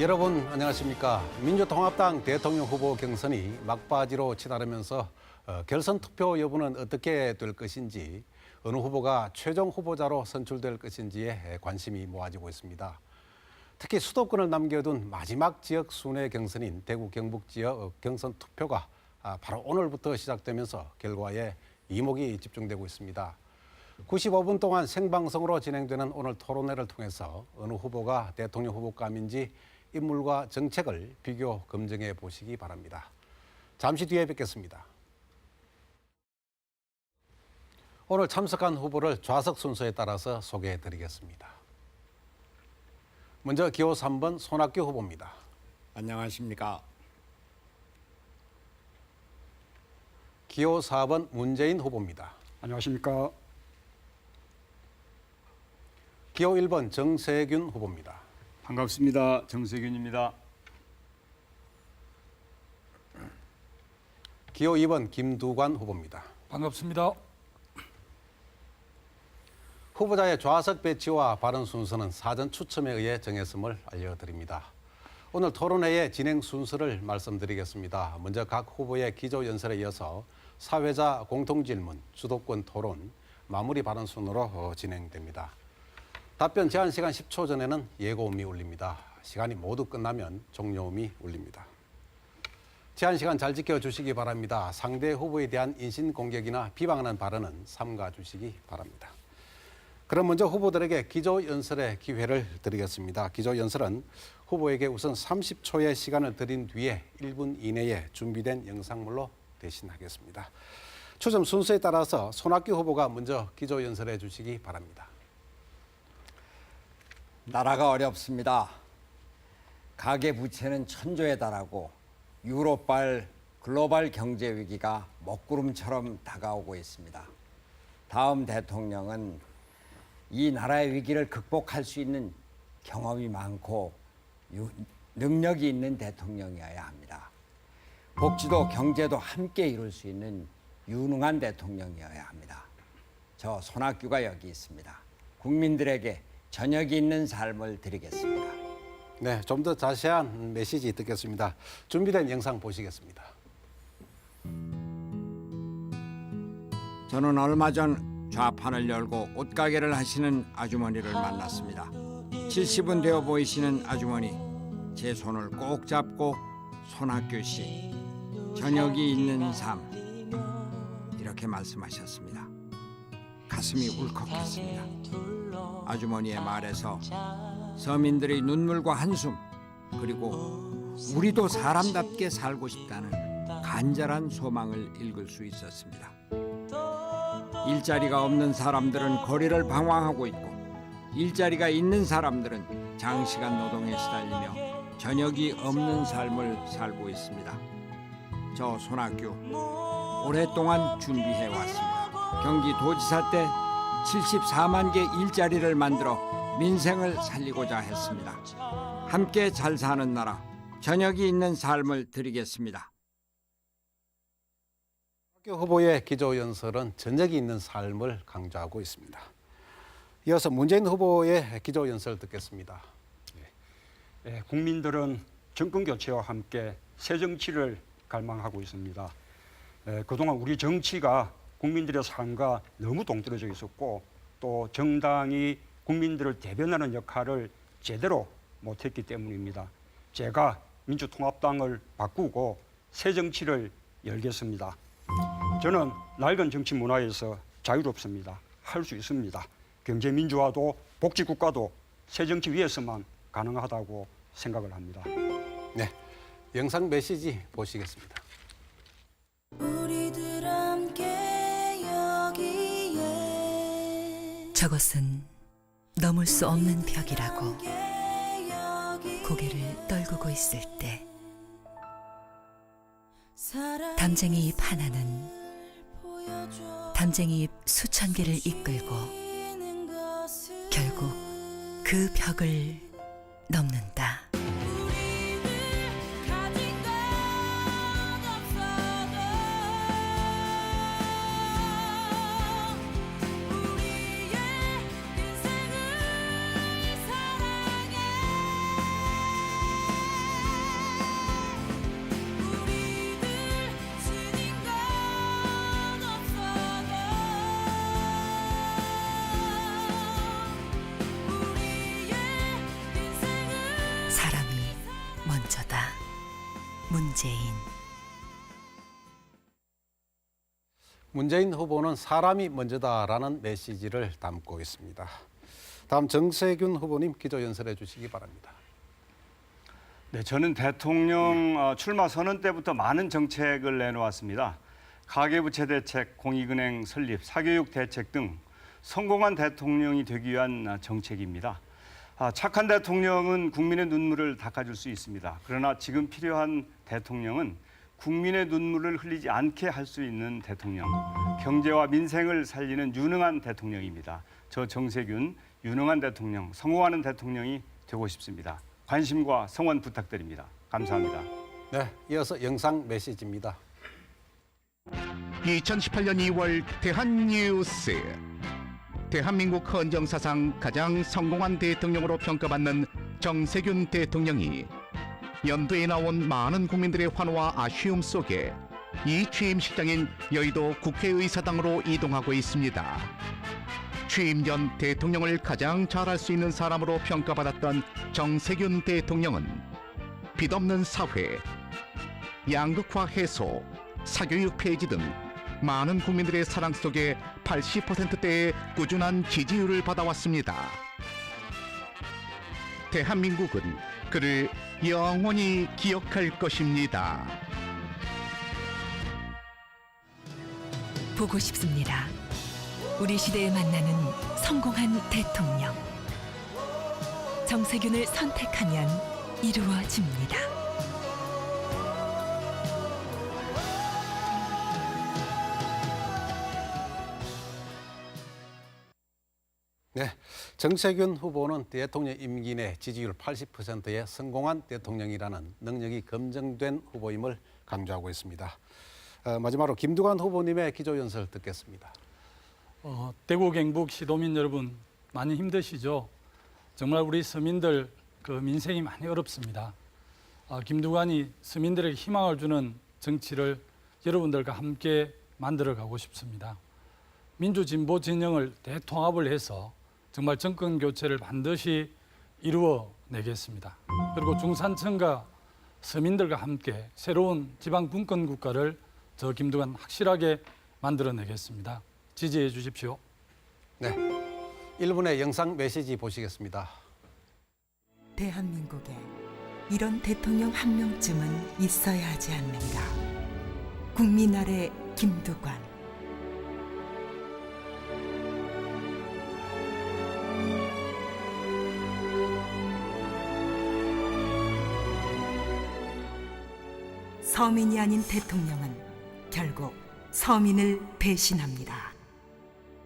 여러분 안녕하십니까. 민주통합당 대통령 후보 경선이 막바지로 치달으면서 결선 투표 여부는 어떻게 될 것인지, 어느 후보가 최종 후보자로 선출될 것인지에 관심이 모아지고 있습니다. 특히 수도권을 남겨둔 마지막 지역 순회 경선인 대구 경북 지역 경선 투표가 바로 오늘부터 시작되면서 결과에 이목이 집중되고 있습니다. 95분 동안 생방송으로 진행되는 오늘 토론회를 통해서 어느 후보가 대통령 후보감인지 인물과 정책을 비교 검증해 보시기 바랍니다. 잠시 뒤에 뵙겠습니다. 오늘 참석한 후보를 좌석 순서에 따라서 소개해 드리겠습니다. 먼저 기호 3번 손학규 후보입니다. 안녕하십니까. 기호 4번 문재인 후보입니다. 안녕하십니까. 기호 1번 정세균 후보입니다. 반갑습니다. 정세균입니다. 기호 2번 김두관 후보입니다. 반갑습니다. 후보자의 좌석 배치와 발언 순서는 사전 추첨에 의해 정했음을 알려드립니다. 오늘 토론회의 진행 순서를 말씀드리겠습니다. 먼저 각 후보의 기조 연설에 이어서 사회자 공통질문, 주도권 토론, 마무리 발언 순으로 진행됩니다. 답변 제한 시간 10초 전에는 예고음이 울립니다. 시간이 모두 끝나면 종료음이 울립니다. 제한 시간 잘 지켜주시기 바랍니다. 상대 후보에 대한 인신공격이나 비방하는 발언은 삼가주시기 바랍니다. 그럼 먼저 후보들에게 기조 연설의 기회를 드리겠습니다. 기조 연설은 후보에게 우선 30초의 시간을 드린 뒤에 1분 이내에 준비된 영상물로 대신하겠습니다. 추첨 순서에 따라서 손학규 후보가 먼저 기조 연설해 주시기 바랍니다. 나라가 어렵습니다. 가계부채는 천조에 달하고 유로발 글로벌 경제 위기가 먹구름처럼 다가오고 있습니다. 다음 대통령은 이 나라의 위기를 극복할 수 있는 경험이 많고 능력이 있는 대통령이어야 합니다. 복지도 경제도 함께 이룰 수 있는 유능한 대통령이어야 합니다. 저 손학규가 여기 있습니다. 국민들에게 저녁이 있는 삶을 드리겠습니다. 네, 좀 더 자세한 메시지 듣겠습니다. 준비된 영상 보시겠습니다. 저는 얼마 전 좌판을 열고 옷가게를 하시는 아주머니를 만났습니다. 70은 되어 보이시는 아주머니, 제 손을 꼭 잡고 손학규 씨, 저녁이 있는 삶, 이렇게 말씀하셨습니다. 가슴이 울컥했습니다. 아주머니의 말에서 서민들의 눈물과 한숨, 그리고 우리도 사람답게 살고 싶다는 간절한 소망을 읽을 수 있었습니다. 일자리가 없는 사람들은 거리를 방황하고 있고, 일자리가 있는 사람들은 장시간 노동에 시달리며 저녁이 없는 삶을 살고 있습니다. 저 손학규 오랫동안 준비해 왔습니다. 경기도지사 때 74만 개 일자리를 만들어 민생을 살리고자 했습니다. 함께 잘 사는 나라, 저녁이 있는 삶을 드리겠습니다. 손학규 후보의 기조 연설은 저녁이 있는 삶을 강조하고 있습니다. 이어서 문재인 후보의 기조 연설 듣겠습니다. 국민들은 정권 교체와 함께 새 정치를 갈망하고 있습니다. 그동안 우리 정치가 국민들의 삶과 너무 동떨어져 있었고, 또 정당이 국민들을 대변하는 역할을 제대로 못했기 때문입니다. 제가 민주통합당을 바꾸고 새 정치를 열겠습니다. 저는 낡은 정치 문화에서 자유롭습니다. 할 수 있습니다. 경제 민주화도 복지국가도 새 정치 위에서만 가능하다고 생각을 합니다. 네, 영상 메시지 보시겠습니다. 우리들 함께 여기에 저것은 넘을 수 없는 벽이라고 고개를 떨구고 있을 때 담쟁이 잎 하나는 담쟁이 잎 수천 개를 이끌고 결국 그 벽을 넘는다. 문재인. 문재인 후보는 사람이 먼저다라는 메시지를 담고 있습니다. 다음 정세균 후보님 기조연설해 주시기 바랍니다. 네, 저는 대통령 출마 선언 때부터 많은 정책을 내놓았습니다. 가계부채 대책, 공익은행 설립, 사교육 대책 등 성공한 대통령이 되기 위한 정책입니다. 착한 대통령은 국민의 눈물을 닦아줄 수 있습니다. 그러나 지금 필요한 대통령은 국민의 눈물을 흘리지 않게 할 수 있는 대통령, 경제와 민생을 살리는 유능한 대통령입니다. 저 정세균, 유능한 대통령, 성공하는 대통령이 되고 싶습니다. 관심과 성원 부탁드립니다. 감사합니다. 네, 이어서 영상 메시지입니다. 2018년 2월 대한뉴스. 대한민국 헌정사상 가장 성공한 대통령으로 평가받는 정세균 대통령이 연도에 나온 많은 국민들의 환호와 아쉬움 속에 이 취임식장인 여의도 국회의사당으로 이동하고 있습니다. 취임 전 대통령을 가장 잘할 수 있는 사람으로 평가받았던 정세균 대통령은 빚없는 사회, 양극화 해소, 사교육 폐지 등 많은 국민들의 사랑 속에 80%대의 꾸준한 지지율을 받아왔습니다. 대한민국은 그를 영원히 기억할 것입니다. 보고 싶습니다. 우리 시대에 만나는 성공한 대통령. 정세균을 선택하면 이루어집니다. 네, 정세균 후보는 대통령 임기 내 지지율 80%의 성공한 대통령이라는 능력이 검증된 후보임을 강조하고 있습니다. 마지막으로 김두관 후보님의 기조연설 듣겠습니다. 대구 경북 시도민 여러분 많이 힘드시죠? 정말 우리 서민들 그 민생이 많이 어렵습니다. 김두관이 서민들에게 희망을 주는 정치를 여러분들과 함께 만들어가고 싶습니다. 민주진보 진영을 대통합을 해서 정말 정권 교체를 반드시 이루어내겠습니다. 그리고 중산층과 서민들과 함께 새로운 지방 분권 국가를 저 김두관 확실하게 만들어내겠습니다. 지지해 주십시오. 네, 1분의 영상 메시지 보시겠습니다. 대한민국에 이런 대통령 한 명쯤은 있어야 하지 않는가. 국민 아래 김두관. 서민이 아닌 대통령은 결국 서민을 배신합니다.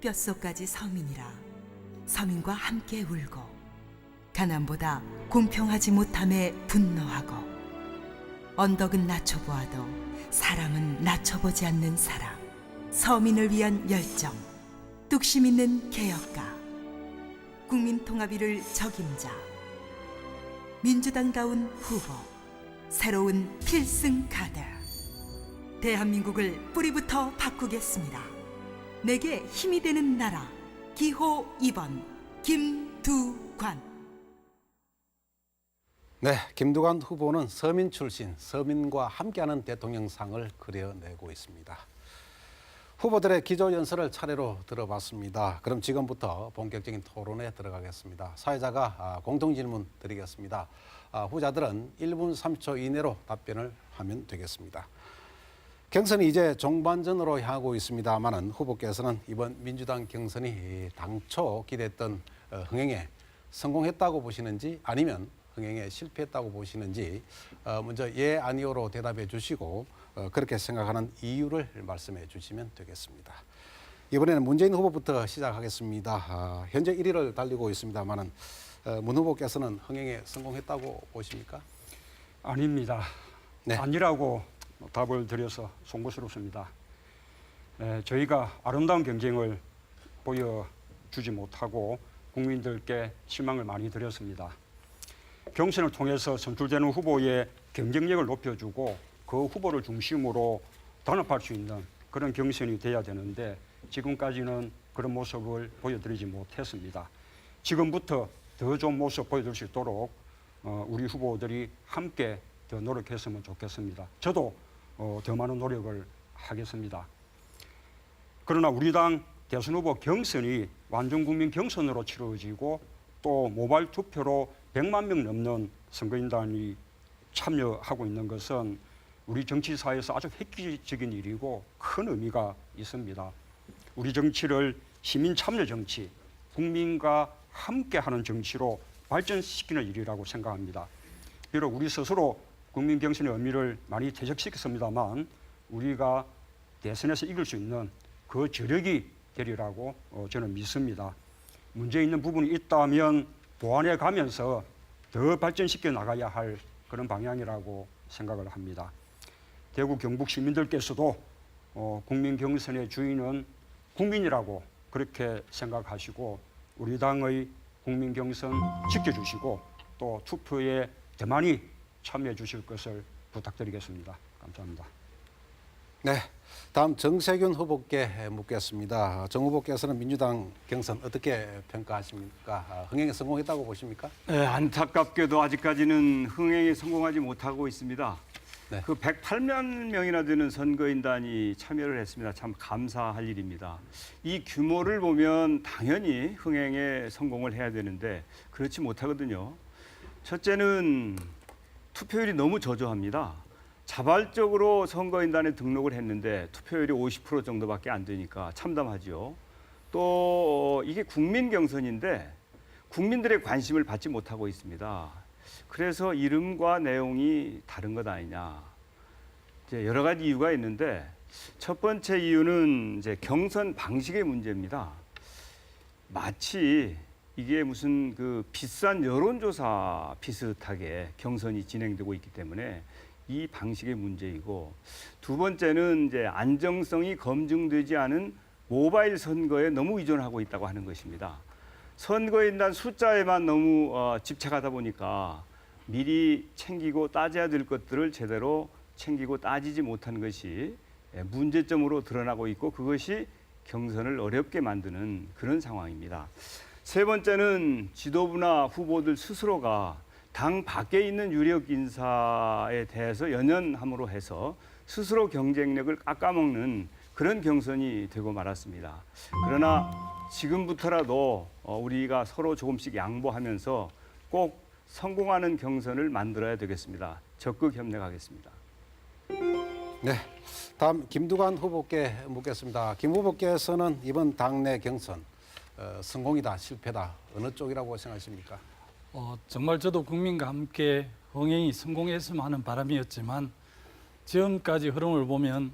뼛속까지 서민이라 서민과 함께 울고 가난보다 공평하지 못함에 분노하고 언덕은 낮춰보아도 사람은 낮춰보지 않는 사람, 서민을 위한 열정, 뚝심 있는 개혁가, 국민통합의를 적임자, 민주당다운 후보, 새로운 필승 카드. 대한민국을 뿌리부터 바꾸겠습니다. 내게 힘이 되는 나라, 기호 2번 김두관. 네, 김두관 후보는 서민 출신, 서민과 함께하는 대통령상을 그려내고 있습니다. 후보들의 기조연설을 차례로 들어봤습니다. 그럼 지금부터 본격적인 토론에 들어가겠습니다. 사회자가 공통질문 드리겠습니다. 후자들은 1분 30초 이내로 답변을 하면 되겠습니다. 경선이 이제 종반전으로 향하고 있습니다만은 후보께서는 이번 민주당 경선이 당초 기대했던 흥행에 성공했다고 보시는지 아니면 흥행에 실패했다고 보시는지 먼저 예, 아니오로 대답해 주시고 그렇게 생각하는 이유를 말씀해 주시면 되겠습니다. 이번에는 문재인 후보부터 시작하겠습니다. 현재 1위를 달리고 있습니다만은 문 후보께서는 흥행에 성공했다고 보십니까? 아닙니다. 네. 아니라고 답을 드려서 송구스럽습니다. 저희가 아름다운 경쟁을 보여주지 못하고 국민들께 실망을 많이 드렸습니다. 경선을 통해서 선출되는 후보의 경쟁력을 높여주고 그 후보를 중심으로 단합할 수 있는 그런 경선이 돼야 되는데 지금까지는 그런 모습을 보여드리지 못했습니다. 지금부터 더 좋은 모습 보여줄 수 있도록 우리 후보들이 함께 더 노력했으면 좋겠습니다. 저도 더 많은 노력을 하겠습니다. 그러나 우리 당 대선 후보 경선이 완전국민 경선으로 치러지고 또 모바일 투표로 100만 명 넘는 선거인단이 참여하고 있는 것은 우리 정치사에서 아주 획기적인 일이고 큰 의미가 있습니다. 우리 정치를 시민 참여 정치, 국민과 함께하는 정치로 발전시키는 일이라고 생각합니다. 비록 우리 스스로 국민 경선의 의미를 많이 퇴색시켰습니다만 우리가 대선에서 이길 수 있는 그 저력이 되리라고 저는 믿습니다. 문제 있는 부분이 있다면 보완해 가면서 더 발전시켜 나가야 할 그런 방향이라고 생각을 합니다. 대구 경북 시민들께서도 국민 경선의 주인은 국민이라고 그렇게 생각하시고 우리 당의 국민 경선 지켜주시고 또 투표에 더 많이 참여해 주실 것을 부탁드리겠습니다. 감사합니다. 네, 다음 정세균 후보께 묻겠습니다. 정 후보께서는 민주당 경선 어떻게 평가하십니까? 흥행에 성공했다고 보십니까? 네, 안타깝게도 아직까지는 흥행에 성공하지 못하고 있습니다. 네. 그 108만 명이나 되는 선거인단이 참여를 했습니다. 참 감사할 일입니다. 이 규모를 보면 당연히 흥행에 성공을 해야 되는데 그렇지 못하거든요. 첫째는 투표율이 너무 저조합니다. 자발적으로 선거인단에 등록을 했는데 투표율이 50% 정도밖에 안 되니까 참담하죠. 또 이게 국민 경선인데 국민들의 관심을 받지 못하고 있습니다. 그래서 이름과 내용이 다른 것 아니냐. 이제 여러 가지 이유가 있는데 첫 번째 이유는 이제 경선 방식의 문제입니다. 마치 이게 무슨 그 비싼 여론조사 비슷하게 경선이 진행되고 있기 때문에 이 방식의 문제이고 두 번째는 이제 안정성이 검증되지 않은 모바일 선거에 너무 의존하고 있다고 하는 것입니다. 선거인단 숫자에만 너무 집착하다 보니까 미리 챙기고 따져야 될 것들을 제대로 챙기고 따지지 못한 것이 문제점으로 드러나고 있고 그것이 경선을 어렵게 만드는 그런 상황입니다. 세 번째는 지도부나 후보들 스스로가 당 밖에 있는 유력 인사에 대해서 연연함으로 해서 스스로 경쟁력을 깎아먹는 그런 경선이 되고 말았습니다. 그러나 지금부터라도 우리가 서로 조금씩 양보하면서 꼭 성공하는 경선을 만들어야 되겠습니다. 적극 협력하겠습니다. 네, 다음 김두관 후보께 묻겠습니다. 김 후보께서는 이번 당내 경선 성공이다, 실패다 어느 쪽이라고 생각하십니까? 정말 저도 국민과 함께 흥행이 성공했으면 하는 바람이었지만 지금까지 흐름을 보면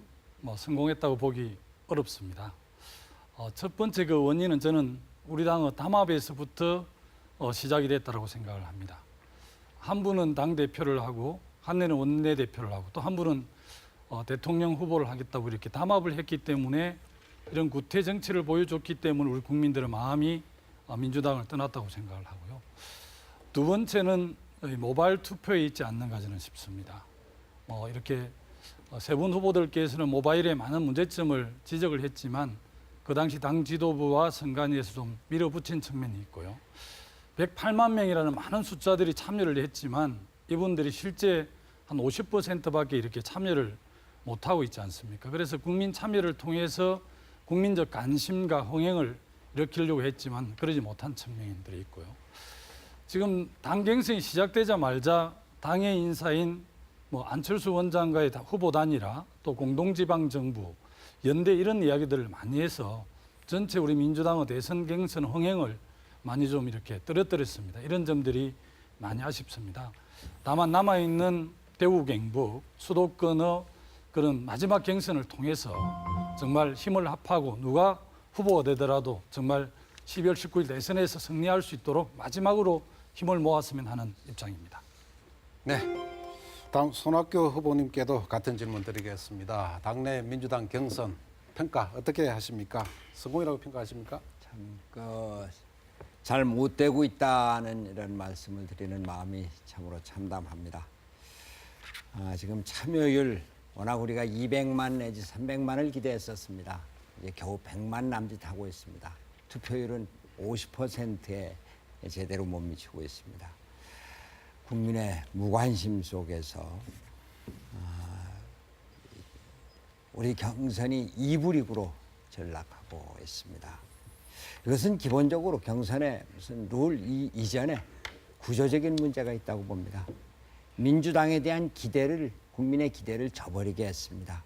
성공했다고 보기 어렵습니다. 첫 번째 그 원인은 저는 우리 당의 담합에서부터 시작이 됐다고 생각을 합니다. 한 분은 당 대표를 하고 한 분은 원내 대표를 하고 또 한 분은 대통령 후보를 하겠다고 이렇게 담합을 했기 때문에 이런 구태 정치를 보여줬기 때문에 우리 국민들의 마음이 민주당을 떠났다고 생각을 하고요. 두 번째는 모바일 투표에 있지 않는가 저는 싶습니다. 이렇게 세 분 후보들께서는 모바일에 많은 문제점을 지적을 했지만 그 당시 당 지도부와 선관위에서 좀 밀어붙인 측면이 있고요. 108만 명이라는 많은 숫자들이 참여를 했지만 이분들이 실제 한 50%밖에 이렇게 참여를 못하고 있지 않습니까? 그래서 국민 참여를 통해서 국민적 관심과 흥행을 일으키려고 했지만 그러지 못한 측면들이 있고요. 지금 당 경선이 시작되자마자 당의 인사인 안철수 원장과의 후보 단일화 또 공동지방정부 연대 이런 이야기들을 많이 해서 전체 우리 민주당의 대선 경선 흥행을 많이 좀 이렇게 떨어뜨렸습니다. 이런 점들이 많이 아쉽습니다. 다만 남아있는 대구 경북 수도권의 그런 마지막 경선을 통해서 정말 힘을 합하고 누가 후보가 되더라도 정말 12월 19일 대선에서 승리할 수 있도록 마지막으로 힘을 모았으면 하는 입장입니다. 네, 다음 손학규 후보님께도 같은 질문 드리겠습니다. 당내 민주당 경선 평가 어떻게 하십니까? 성공이라고 평가하십니까? 잘 못되고 있다는 이런 말씀을 드리는 마음이 참으로 참담합니다. 지금 참여율 워낙 우리가 200만 내지 300만을 기대했었습니다. 이제 겨우 100만 남짓하고 있습니다. 투표율은 50%에 제대로 못 미치고 있습니다. 국민의 무관심 속에서 우리 경선이 2부 리그로 전락하고 있습니다. 이것은 기본적으로 경선에 무슨 룰 이전에 구조적인 문제가 있다고 봅니다. 민주당에 대한 기대를, 국민의 기대를 저버리게 했습니다.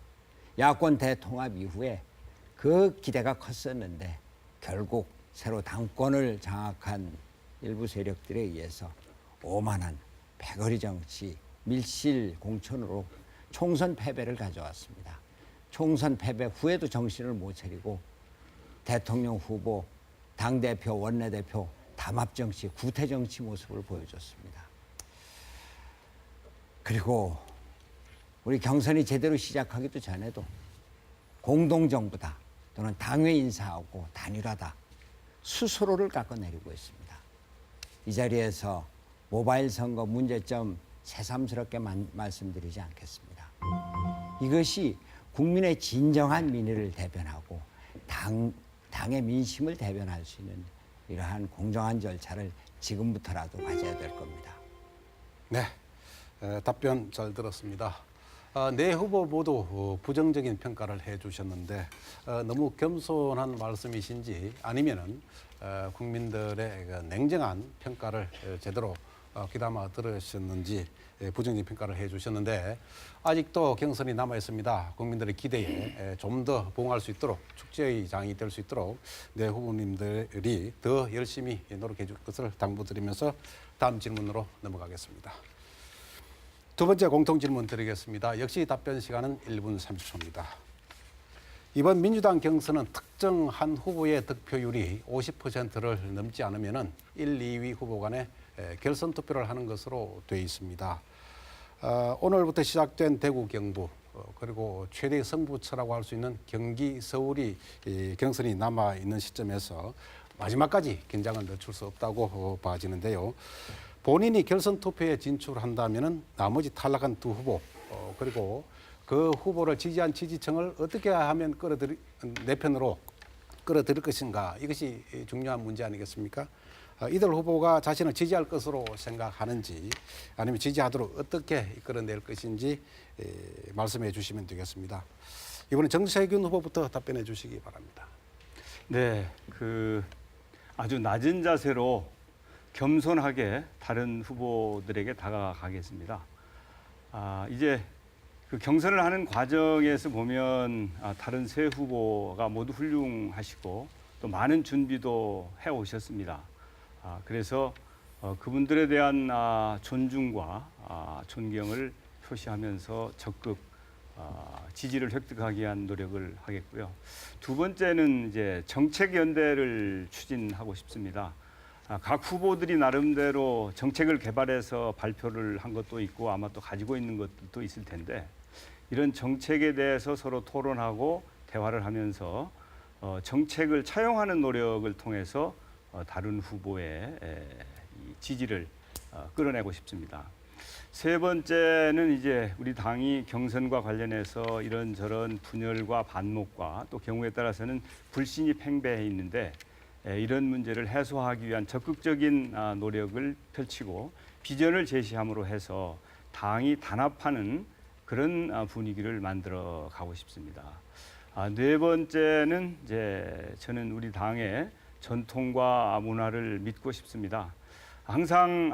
야권 대통합 이후에 그 기대가 컸었는데 결국 새로 당권을 장악한 일부 세력들에 의해서 오만한 패거리 정치, 밀실 공천으로 총선 패배를 가져왔습니다. 총선 패배 후에도 정신을 못 차리고 대통령 후보, 당대표, 원내대표, 담합 정치, 구태 정치 모습을 보여줬습니다. 그리고 우리 경선이 제대로 시작하기도 전에도 공동정부다 또는 당회 인사하고 단일화다 스스로를 깎아내리고 있습니다. 이 자리에서 모바일 선거 문제점 새삼스럽게 말씀드리지 않겠습니다. 이것이 국민의 진정한 민의를 대변하고 당의 민심을 대변할 수 있는 이러한 공정한 절차를 지금부터라도 가져야 될 겁니다. 네, 답변 잘 들었습니다. 네 후보 모두 부정적인 평가를 해주셨는데 너무 겸손한 말씀이신지 아니면은 국민들의 그 냉정한 평가를 제대로 귀담아 들으셨는지 부정적인 평가를 해주셨는데 아직도 경선이 남아 있습니다. 국민들의 기대에 좀 더 부응할 수 있도록 축제의 장이 될 수 있도록 네 후보님들이 더 열심히 노력해 줄 것을 당부드리면서 다음 질문으로 넘어가겠습니다. 두 번째 공통 질문 드리겠습니다. 역시 답변 시간은 1분 30초입니다. 이번 민주당 경선은 특정 한 후보의 득표율이 50%를 넘지 않으면 1, 2위 후보 간에 결선 투표를 하는 것으로 되어 있습니다. 오늘부터 시작된 대구, 경부 그리고 최대 승부처라고 할 수 있는 경기, 서울이 경선이 남아 있는 시점에서 마지막까지 긴장을 늦출 수 없다고 봐지는데요. 본인이 결선 투표에 진출한다면은 나머지 탈락한 두 후보 그리고 그 후보를 지지한 지지층을 어떻게 하면 내 편으로 끌어들일 것인가 이것이 중요한 문제 아니겠습니까? 이들 후보가 자신을 지지할 것으로 생각하는지 아니면 지지하도록 어떻게 이끌어낼 것인지 말씀해 주시면 되겠습니다. 이번에 정세균 후보부터 답변해 주시기 바랍니다. 네, 아주 낮은 자세로 겸손하게 다른 후보들에게 다가가겠습니다. 이제 그 경선을 하는 과정에서 보면 다른 세 후보가 모두 훌륭하시고 또 많은 준비도 해 오셨습니다. 그래서 그분들에 대한 존중과 존경을 표시하면서 적극 지지를 획득하기 위한 노력을 하겠고요. 두 번째는 이제 정책 연대를 추진하고 싶습니다. 각 후보들이 나름대로 정책을 개발해서 발표를 한 것도 있고 아마 또 가지고 있는 것도 있을 텐데 이런 정책에 대해서 서로 토론하고 대화를 하면서 정책을 차용하는 노력을 통해서 다른 후보의 지지를 끌어내고 싶습니다. 세 번째는 이제 우리 당이 경선과 관련해서 이런저런 분열과 반목과 또 경우에 따라서는 불신이 팽배해 있는데 이런 문제를 해소하기 위한 적극적인 노력을 펼치고 비전을 제시함으로 해서 당이 단합하는 그런 분위기를 만들어 가고 싶습니다. 네 번째는 이제 저는 우리 당의 전통과 문화를 믿고 싶습니다. 항상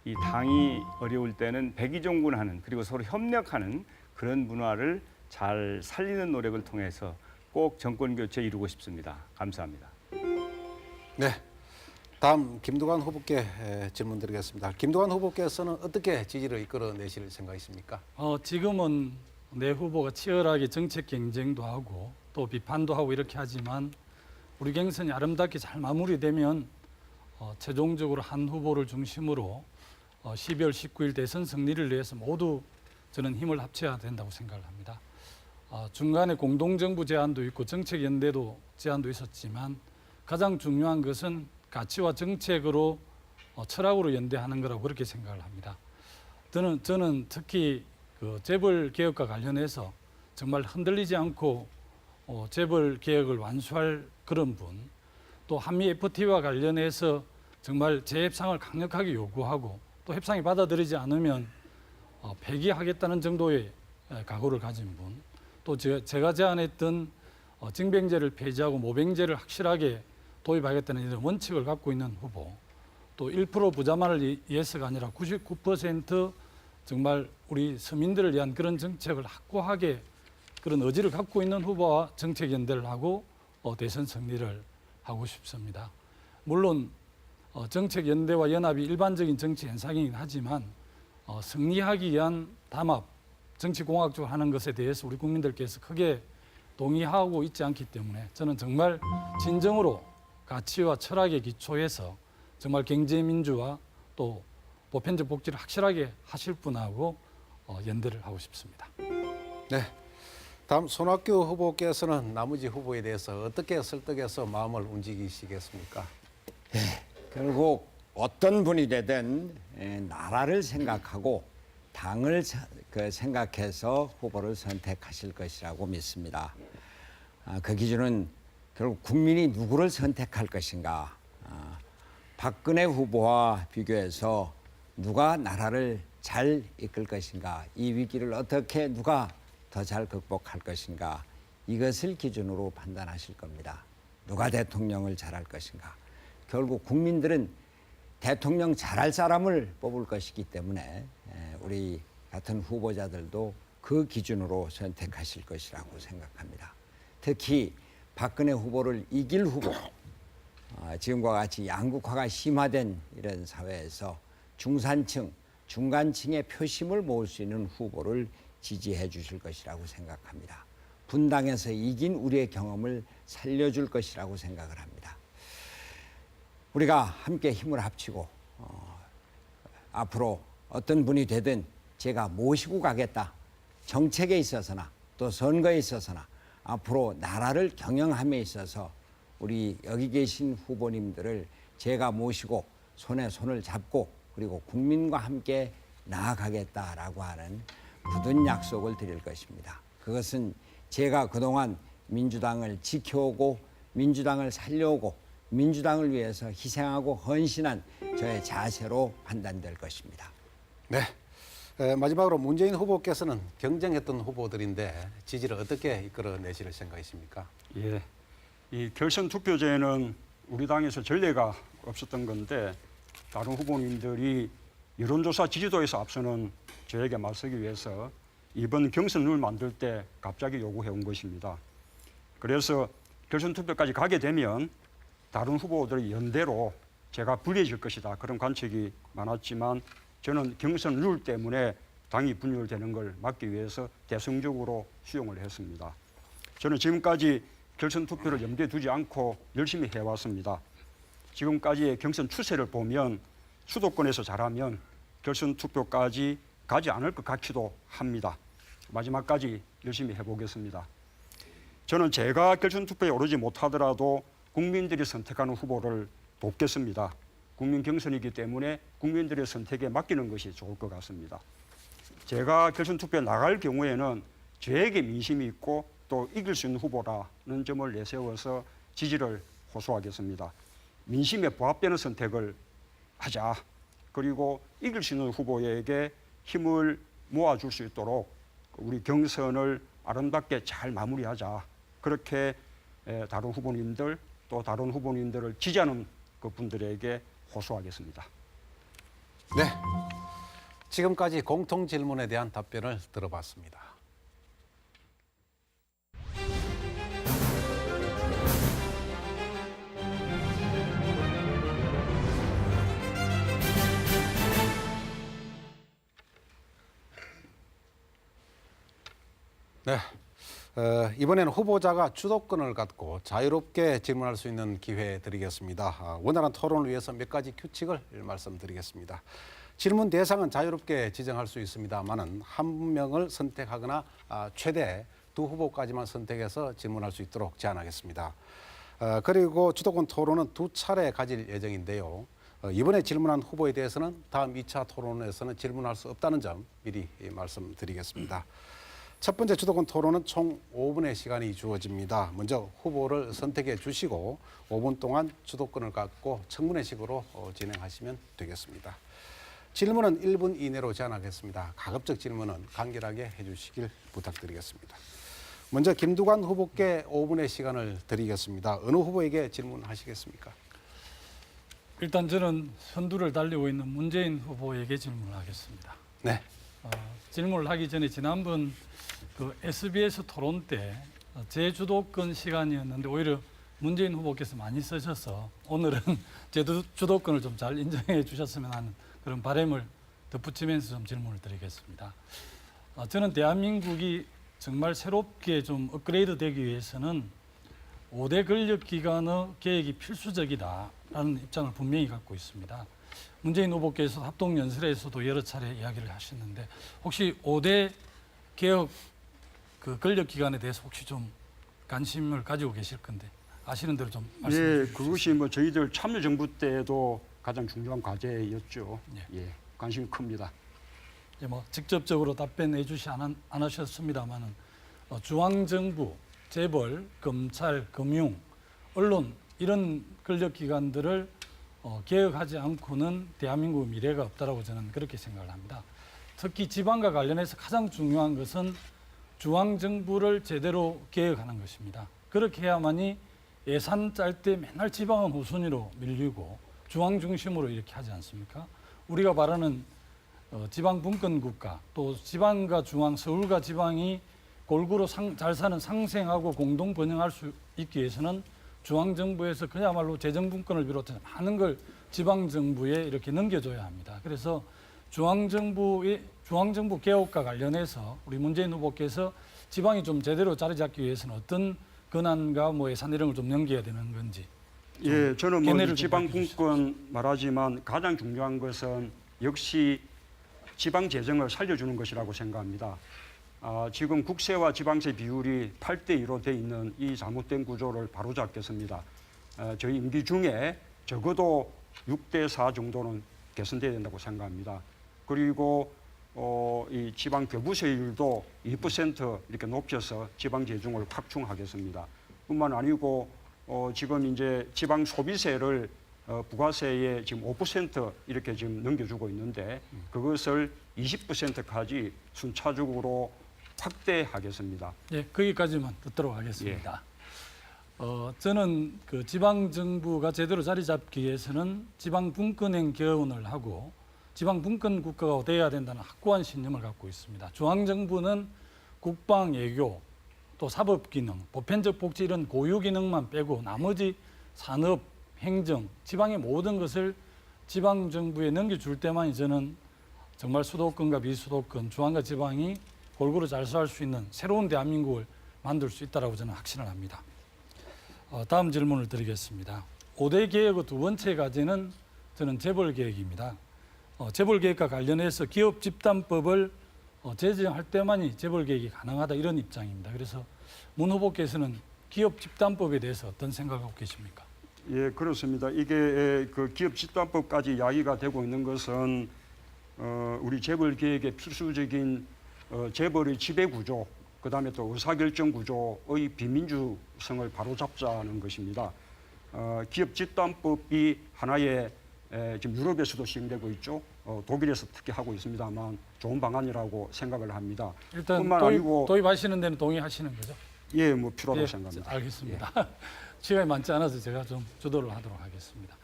이 당이 어려울 때는 백의종군하는 그리고 서로 협력하는 그런 문화를 잘 살리는 노력을 통해서 꼭 정권 교체 이루고 싶습니다. 감사합니다. 네, 다음 김두관 후보께 질문 드리겠습니다. 김두관 후보께서는 어떻게 지지를 이끌어내실 생각이십니까? 지금은 내 후보가 치열하게 정책 경쟁도 하고 또 비판도 하고 이렇게 하지만 우리 경선이 아름답게 잘 마무리되면 최종적으로 한 후보를 중심으로 12월 19일 대선 승리를 위해서 모두 저는 힘을 합쳐야 된다고 생각을 합니다. 중간에 공동정부 제안도 있고 정책연대도 제안도 있었지만 가장 중요한 것은 가치와 정책으로 철학으로 연대하는 거라고 그렇게 생각을 합니다. 저는 특히 그 재벌 개혁과 관련해서 정말 흔들리지 않고 재벌 개혁을 완수할 그런 분, 또 한미 FTA와 관련해서 정말 재협상을 강력하게 요구하고 또 협상이 받아들이지 않으면 폐기하겠다는 정도의 각오를 가진 분, 또 제가 제안했던 징병제를 폐지하고 모병제를 확실하게 도입하겠다는 이런 원칙을 갖고 있는 후보, 또 1% 부자만을 위해서가 아니라 99% 정말 우리 서민들을 위한 그런 정책을 확고하게 그런 의지를 갖고 있는 후보와 정책 연대를 하고 대선 승리를 하고 싶습니다. 물론 정책 연대와 연합이 일반적인 정치 현상이긴 하지만 승리하기 위한 담합, 정치공학적으로 하는 것에 대해서 우리 국민들께서 크게 동의하고 있지 않기 때문에 저는 정말 진정으로 가치와 철학에 기초해서 정말 경제민주화 또 보편적 복지를 확실하게 하실 분하고 연대를 하고 싶습니다. 네. 다음 손학규 후보께서는 나머지 후보에 대해서 어떻게 설득해서 마음을 움직이시겠습니까? 결국 어떤 분이 되든 나라를 생각하고 당을 생각해서 후보를 선택하실 것이라고 믿습니다. 그 기준은 결국 국민이 누구를 선택할 것인가. 박근혜 후보와 비교해서 누가 나라를 잘 이끌 것인가, 이 위기를 어떻게 누가 더 잘 극복할 것인가, 이것을 기준으로 판단하실 겁니다. 누가 대통령을 잘할 것인가. 결국 국민들은 대통령 잘할 사람을 뽑을 것이기 때문에 우리 같은 후보자들도 그 기준으로 선택하실 것이라고 생각합니다. 특히 박근혜 후보를 이길 후보, 지금과 같이 양극화가 심화된 이런 사회에서 중산층, 중간층의 표심을 모을 수 있는 후보를 지지해 주실 것이라고 생각합니다. 분당에서 이긴 우리의 경험을 살려줄 것이라고 생각을 합니다. 우리가 함께 힘을 합치고 앞으로 어떤 분이 되든 제가 모시고 가겠다. 정책에 있어서나 또 선거에 있어서나 앞으로 나라를 경영함에 있어서 우리 여기 계신 후보님들을 제가 모시고 손에 손을 잡고 그리고 국민과 함께 나아가겠다라고 하는 굳은 약속을 드릴 것입니다. 그것은 제가 그동안 민주당을 지켜오고 민주당을 살려오고 민주당을 위해서 희생하고 헌신한 저의 자세로 판단될 것입니다. 네. 마지막으로 문재인 후보께서는 경쟁했던 후보들인데 지지를 어떻게 이끌어내실 생각이십니까? 예, 이 결선 투표제는 우리 당에서 전례가 없었던 건데 다른 후보님들이 여론조사 지지도에서 앞서는 저에게 맞서기 위해서 이번 경선 룰 만들 때 갑자기 요구해 온 것입니다. 그래서 결선 투표까지 가게 되면 다른 후보들의 연대로 제가 불리해질 것이다. 그런 관측이 많았지만 저는 경선 룰 때문에 당이 분열되는 걸 막기 위해서 대승적으로 수용을 했습니다. 저는 지금까지 결선 투표를 염두에 두지 않고 열심히 해왔습니다. 지금까지의 경선 추세를 보면 수도권에서 잘하면 결선 투표까지 가지 않을 것 같기도 합니다. 마지막까지 열심히 해보겠습니다. 저는 제가 결선 투표에 오르지 못하더라도 국민들이 선택하는 후보를 돕겠습니다. 국민 경선이기 때문에 국민들의 선택에 맡기는 것이 좋을 것 같습니다. 제가 결선 투표에 나갈 경우에는 저에게 민심이 있고 또 이길 수 있는 후보라는 점을 내세워서 지지를 호소하겠습니다. 민심에 부합되는 선택을 하자. 그리고 이길 수 있는 후보에게 힘을 모아줄 수 있도록 우리 경선을 아름답게 잘 마무리하자. 그렇게 다른 후보님들 또 다른 후보님들을 지지하는 그분들에게 호소하겠습니다. 네. 지금까지 공통 질문에 대한 답변을 들어봤습니다. 네. 이번에는 후보자가 주도권을 갖고 자유롭게 질문할 수 있는 기회 드리겠습니다. 원활한 토론을 위해서 몇 가지 규칙을 말씀드리겠습니다. 질문 대상은 자유롭게 지정할 수 있습니다만은 한 명을 선택하거나 최대 두 후보까지만 선택해서 질문할 수 있도록 제한하겠습니다. 그리고 주도권 토론은 두 차례 가질 예정인데요. 이번에 질문한 후보에 대해서는 다음 2차 토론에서는 질문할 수 없다는 점 미리 말씀드리겠습니다. 첫 번째 주도권 토론은 총 5분의 시간이 주어집니다. 먼저 후보를 선택해 주시고 5분 동안 주도권을 갖고 청문회식으로 진행하시면 되겠습니다. 질문은 1분 이내로 제한하겠습니다. 가급적 질문은 간결하게 해주시길 부탁드리겠습니다. 먼저 김두관 후보께 5분의 시간을 드리겠습니다. 어느 후보에게 질문하시겠습니까? 일단 저는 선두를 달리고 있는 문재인 후보에게 질문을 하겠습니다. 네. 질문을 하기 전에 지난번 그 SBS 토론 때 제 주도권 시간이었는데 오히려 문재인 후보께서 많이 쓰셔서 오늘은 제 주도권을 좀 잘 인정해 주셨으면 하는 그런 바람을 덧붙이면서 좀 질문을 드리겠습니다. 저는 대한민국이 정말 새롭게 좀 업그레이드 되기 위해서는 5대 권력기관의 개혁이 필수적이다라는 입장을 분명히 갖고 있습니다. 문재인 후보께서 합동연설에서도 여러 차례 이야기를 하셨는데 혹시 5대 개혁 그 권력기관에 대해서 혹시 좀 관심을 가지고 계실 건데 아시는 대로 좀 말씀해 예, 주시죠. 그것이 뭐 저희들 참여정부 때도 가장 중요한 과제였죠. 예, 관심이 큽니다. 이제 뭐 직접적으로 답변해 주시 안 하셨습니다만은 중앙정부, 재벌, 검찰, 금융, 언론 이런 권력기관들을 개혁하지 않고는 대한민국 미래가 없다라고 저는 그렇게 생각을 합니다. 특히 지방과 관련해서 가장 중요한 것은 중앙정부를 제대로 개혁하는 것입니다. 그렇게 해야만이 예산 짤 때 맨날 지방은 후순위로 밀리고 중앙 중심으로 이렇게 하지 않습니까? 우리가 바라는 지방 분권 국가 또 지방과 중앙, 서울과 지방이 골고루 잘 사는 상생하고 공동 번영할 수 있기 위해서는 중앙정부에서 그야말로 재정분권을 비롯해서 많은 걸 지방정부에 이렇게 넘겨줘야 합니다. 그래서 중앙정부 개혁과 관련해서 우리 문재인 후보께서 지방이 좀 제대로 자리 잡기 위해서는 어떤 권한과 뭐 예산 이런 걸 좀 넘겨야 되는 건지. 예, 저는 뭐 견해를 좀 지방분권 말하지만 가장 중요한 것은 역시 지방 재정을 살려주는 것이라고 생각합니다. 지금 국세와 지방세 비율이 8대2로 돼 있는 이 잘못된 구조를 바로잡겠습니다. 저희 임기 중에 적어도 6대4 정도는 개선돼야 된다고 생각합니다. 그리고 이 지방 교부세율도 2% 이렇게 높여서 지방 재정을 확충하겠습니다. 뿐만 아니고 지금 이제 지방 소비세를 부가세에 지금 5% 이렇게 지금 넘겨주고 있는데 그것을 20%까지 순차적으로 확대하겠습니다. 예, 거기까지만 듣도록 하겠습니다. 저는 그 지방 정부가 제대로 자리 잡기 위해서는 지방 분권형 개헌을 하고 지방 분권 국가가 되어야 된다는 확고한 신념을 갖고 있습니다. 중앙 정부는 국방, 외교, 또 사법 기능, 보편적 복지 이런 고유 기능만 빼고 나머지 산업, 행정, 지방의 모든 것을 지방 정부에 넘겨줄 때만이 저는 정말 수도권과 비수도권, 중앙과 지방이 골고루 잘 살 수 있는 새로운 대한민국을 만들 수 있다고 저는 확신을 합니다. 다음 질문을 드리겠습니다. 5대 개혁의 두 번째 과제는 저는 재벌 개혁입니다. 재벌 개혁과 관련해서 기업 집단법을 제정할 때만이 재벌 개혁이 가능하다 이런 입장입니다. 그래서 문 후보께서는 기업 집단법에 대해서 어떤 생각을 하고 계십니까? 예, 그렇습니다. 이게 그 기업 집단법까지 이야기가 되고 있는 것은 우리 재벌 개혁의 필수적인 재벌의 지배 구조, 그다음에 또 의사결정 구조의 비민주성을 바로잡자는 것입니다. 기업 집단법이 하나의 지금 유럽에서도 시행되고 있죠. 독일에서 특히 하고 있습니다만 좋은 방안이라고 생각을 합니다. 일단 뿐만 아니고 도입하시는 데는 동의하시는 거죠? 예, 뭐 필요하다고 예, 생각합니다. 알겠습니다. 시간이 많지 않아서 제가 좀 주도를 하도록 하겠습니다.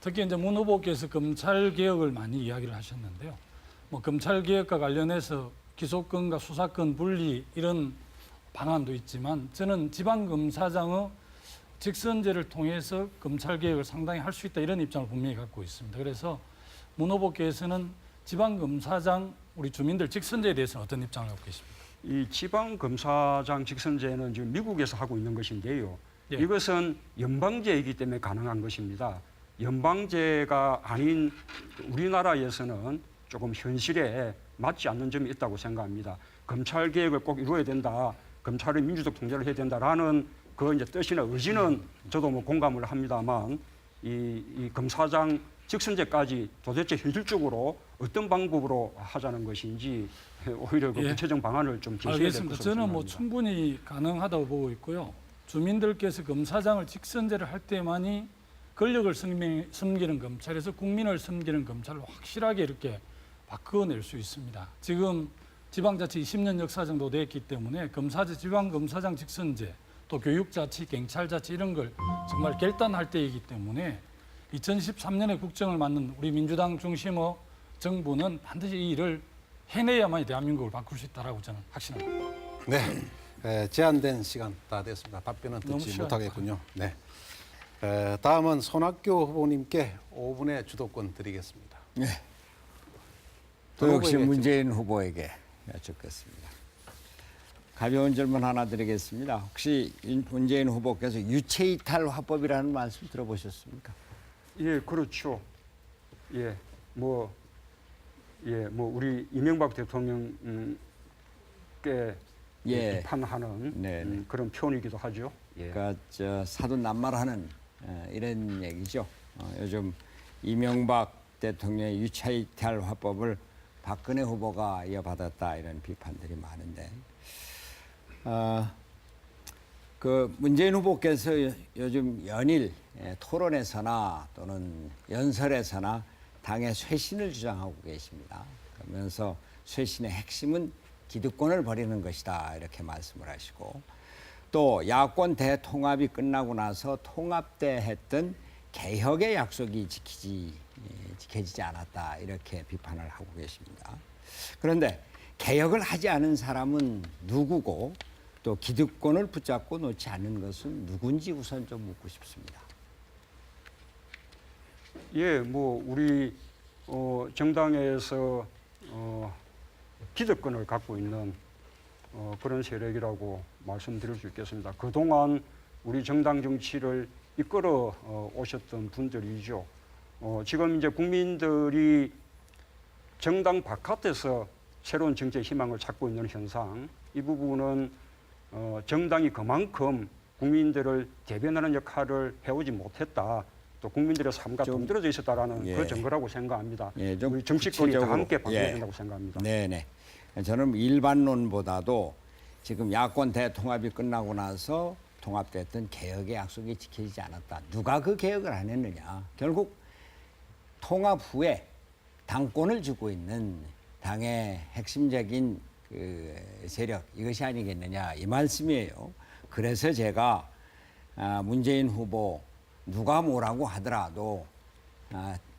특히 이제 문 후보께서 검찰 개혁을 많이 이야기를 하셨는데요. 뭐 검찰 개혁과 관련해서 기소권과 수사권 분리 이런 방안도 있지만 저는 지방검사장의 직선제를 통해서 검찰 개혁을 상당히 할 수 있다 이런 입장을 분명히 갖고 있습니다. 그래서 문 후보께서는 지방검사장 우리 주민들 직선제에 대해서는 어떤 입장을 갖고 계십니까? 이 지방검사장 직선제는 지금 미국에서 하고 있는 것인데요. 예. 이것은 연방제이기 때문에 가능한 것입니다. 연방제가 아닌 우리나라에서는 조금 현실에 맞지 않는 점이 있다고 생각합니다. 검찰 개혁을 꼭 이루어야 된다. 검찰의 민주적 통제를 해야 된다라는 그 이제 뜻이나 의지는 저도 뭐 공감을 합니다만 이 검사장 직선제까지 도대체 현실적으로 어떤 방법으로 하자는 것인지 오히려 그 예. 구체적 방안을 좀 제시해야 될 알겠습니다. 것으로 저는 뭐 생각합니다. 충분히 가능하다고 보고 있고요. 주민들께서 검사장을 직선제를 할 때만이 권력을 섬기는 검찰에서 국민을 섬기는 검찰로 확실하게 이렇게 바꿔낼 수 있습니다. 지금 지방자치 20년 역사 정도 됐기 때문에 지방검사장 직선제, 또 교육자치, 경찰자치 이런 걸 정말 결단할 때이기 때문에 2013년에 국정을 맡는 우리 민주당 중심의 정부는 반드시 이 일을 해내야만 대한민국을 바꿀 수 있다라고 저는 확신합니다. 네, 제한된 시간 다 됐습니다. 답변은 너무 듣지 시간이 못하겠군요. 네. 다음은 손학규 후보님께 5분의 주도권 드리겠습니다. 네. 또 역시 후보에게 문재인 후보에게 여쭙겠습니다. 가벼운 질문 하나 드리겠습니다. 혹시 문재인 후보께서 유체이탈 화법이라는 말씀 들어보셨습니까? 예, 그렇죠. 예, 뭐 우리 이명박 대통령께 예. 비판하는 네네. 그런 표현이기도 하죠. 예. 그러니까 사돈남말하는 이런 얘기죠. 요즘 이명박 대통령의 유체이탈 화법을 박근혜 후보가 이어받았다 이런 비판들이 많은데 그 문재인 후보께서 요즘 연일 토론에서나 또는 연설에서나 당의 쇄신을 주장하고 계십니다. 그러면서 쇄신의 핵심은 기득권을 버리는 것이다 이렇게 말씀을 하시고 또 야권 대통합이 끝나고 나서 통합 때 했던 개혁의 약속이 지켜지지 않았다 이렇게 비판을 하고 계십니다. 그런데 개혁을 하지 않은 사람은 누구고 또 기득권을 붙잡고 놓지 않는 것은 누군지 우선 좀 묻고 싶습니다. 예, 뭐 우리 정당에서 기득권을 갖고 있는 그런 세력이라고 말씀드릴 수 있겠습니다. 그동안 우리 정당 정치를 이끌어 오셨던 분들이죠. 지금 이제 국민들이 정당 바깥에서 새로운 정치의 희망을 찾고 있는 현상, 이 부분은 정당이 그만큼 국민들을 대변하는 역할을 해오지 못했다. 또 국민들의 삶과 동떨어져 있었다라는 예. 그 증거라고 생각합니다. 예, 좀 우리 정치권이 다 구체적으로, 함께 바뀌어야 예. 된다고 생각합니다. 네네. 저는 일반론보다도 지금 야권 대통합이 끝나고 나서 통합됐던 개혁의 약속이 지켜지지 않았다. 누가 그 개혁을 안 했느냐. 결국 통합 후에 당권을 쥐고 있는 당의 핵심적인 그 세력 이것이 아니겠느냐 이 말씀이에요. 그래서 제가 문재인 후보 누가 뭐라고 하더라도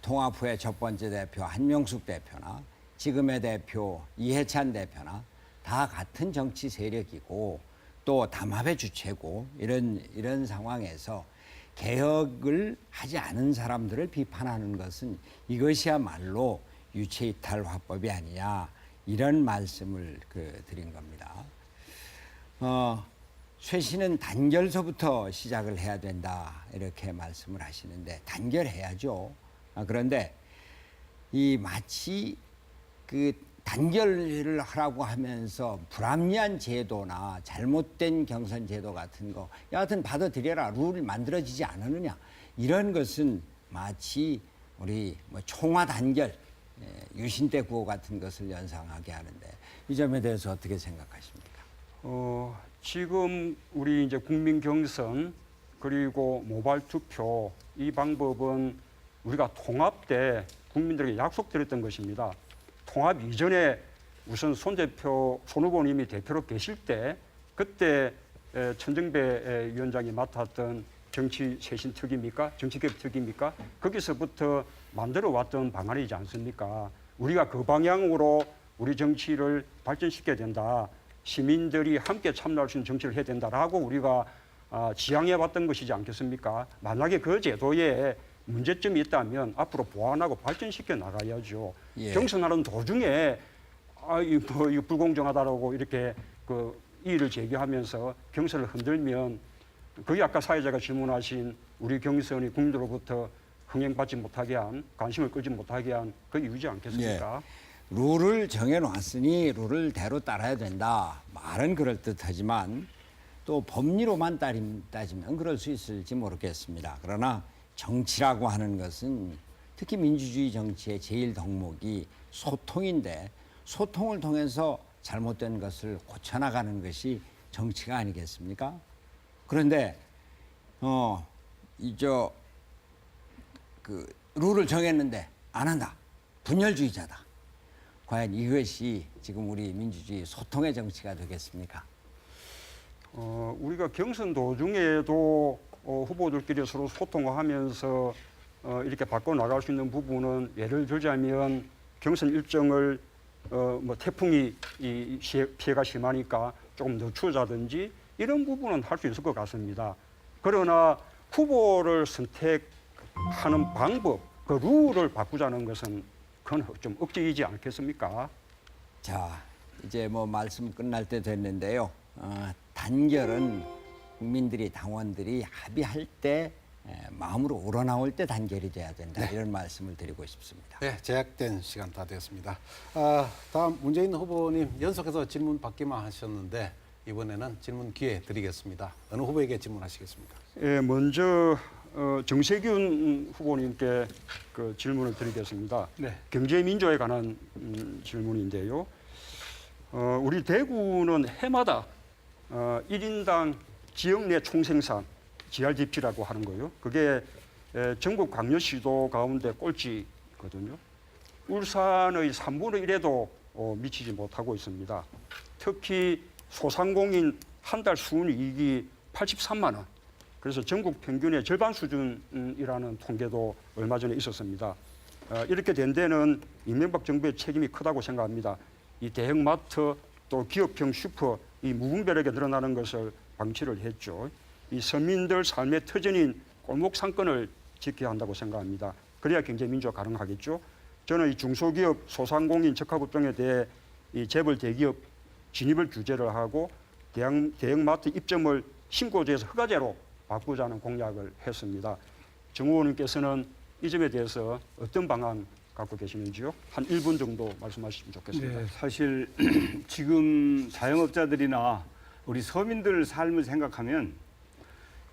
통합 후에 첫 번째 대표 한명숙 대표나 지금의 대표 이해찬 대표나 다 같은 정치 세력이고 또 담합의 주체고 이런 상황에서 개혁을 하지 않은 사람들을 비판하는 것은 이것이야말로 유체이탈 화법이 아니냐 이런 말씀을 드린 겁니다. 쇄신은 단결서부터 시작을 해야 된다 이렇게 말씀을 하시는데 단결해야죠. 그런데 이 마치 그 단결을 하라고 하면서 불합리한 제도나 잘못된 경선 제도 같은 거 여하튼 받아들여라 룰을 만들어지지 않았느냐 이런 것은 마치 우리 총화 단결 유신대 구호 같은 것을 연상하게 하는데 이 점에 대해서 어떻게 생각하십니까? 지금 우리 이제 국민 경선 그리고 모바일 투표 이 방법은 우리가 통합 때 국민들에게 약속드렸던 것입니다. 통합 이전에 우선 손 후보님이 대표로 계실 때 그때 천정배 위원장이 맡았던 정치 쇄신 특위입니까? 정치개혁 특위입니까? 거기서부터 만들어 왔던 방안이지 않습니까? 우리가 그 방향으로 우리 정치를 발전시켜야 된다. 시민들이 함께 참여할 수 있는 정치를 해야 된다라고 우리가 지향해 왔던 것이지 않겠습니까? 만약에 그 제도에 문제점이 있다면 앞으로 보완하고 발전시켜 나가야죠. 예. 경선하는 도중에 이거 불공정하다라고 이렇게 그 이의를 제기하면서 경선을 흔들면 그게 아까 사회자가 질문하신 우리 경선이 국민들로부터 흥행받지 못하게 한 관심을 끌지 못하게 한 그 이유지 않겠습니까? 예. 룰을 정해놨으니 룰을 대로 따라야 된다. 말은 그럴듯하지만 또 법리로만 따지면 그럴 수 있을지 모르겠습니다. 그러나 정치라고 하는 것은 특히 민주주의 정치의 제일 덕목이 소통인데 소통을 통해서 잘못된 것을 고쳐나가는 것이 정치가 아니겠습니까? 그런데 룰을 정했는데 안 한다. 분열주의자다. 과연 이것이 지금 우리 민주주의 소통의 정치가 되겠습니까? 우리가 경선 도중에도 후보들끼리 서로 소통을 하면서 이렇게 바꿔 나갈 수 있는 부분은 예를 들자면 경선 일정을 뭐 태풍이 피해가 심하니까 조금 늦추자든지 이런 부분은 할 수 있을 것 같습니다. 그러나 후보를 선택하는 방법, 그 룰을 바꾸자는 것은 그건 좀 억지이지 않겠습니까? 자, 이제 뭐 말씀 끝날 때 됐는데요. 단결은 국민들이 당원들이 합의할 때 마음으로 우러나올 때 단결이 돼야 된다. 이런 말씀을 드리고 싶습니다. 네, 제약된 시간 다 되었습니다. 다음 문재인 후보님 연속해서 질문 받기만 하셨는데 이번에는 질문 기회 드리겠습니다. 어느 후보에게 질문하시겠습니까? 예, 먼저 정세균 후보님께 그 질문을 드리겠습니다. 네. 경제민주화에 관한 질문인데요. 우리 대구는 해마다 1인당 지역 내 총생산 GRDP라고 하는 거요. 그게 전국 광역시도 가운데 꼴찌거든요. 울산의 3분의 1에도 미치지 못하고 있습니다. 특히 소상공인 한 달 순이익이 83만 원. 그래서 전국 평균의 절반 수준이라는 통계도 얼마 전에 있었습니다. 이렇게 된 데는 이명박 정부의 책임이 크다고 생각합니다. 이 대형마트 또 기업형 슈퍼 이 무분별하게 늘어나는 것을 방치를 했죠. 이 서민들 삶의 터전인 골목 상권을 지켜야 한다고 생각합니다. 그래야 경제 민주화 가능하겠죠. 저는 이 중소기업, 소상공인, 적합업종에 대해 이 재벌 대기업 진입을 규제를 하고 대형마트 입점을 신고제에서 허가제로 바꾸자는 공약을 했습니다. 정 의원님께서는 이 점에 대해서 어떤 방안 갖고 계시는지요? 한 1분 정도 말씀하시면 좋겠습니다. 네, 사실 지금 자영업자들이나 우리 서민들 삶을 생각하면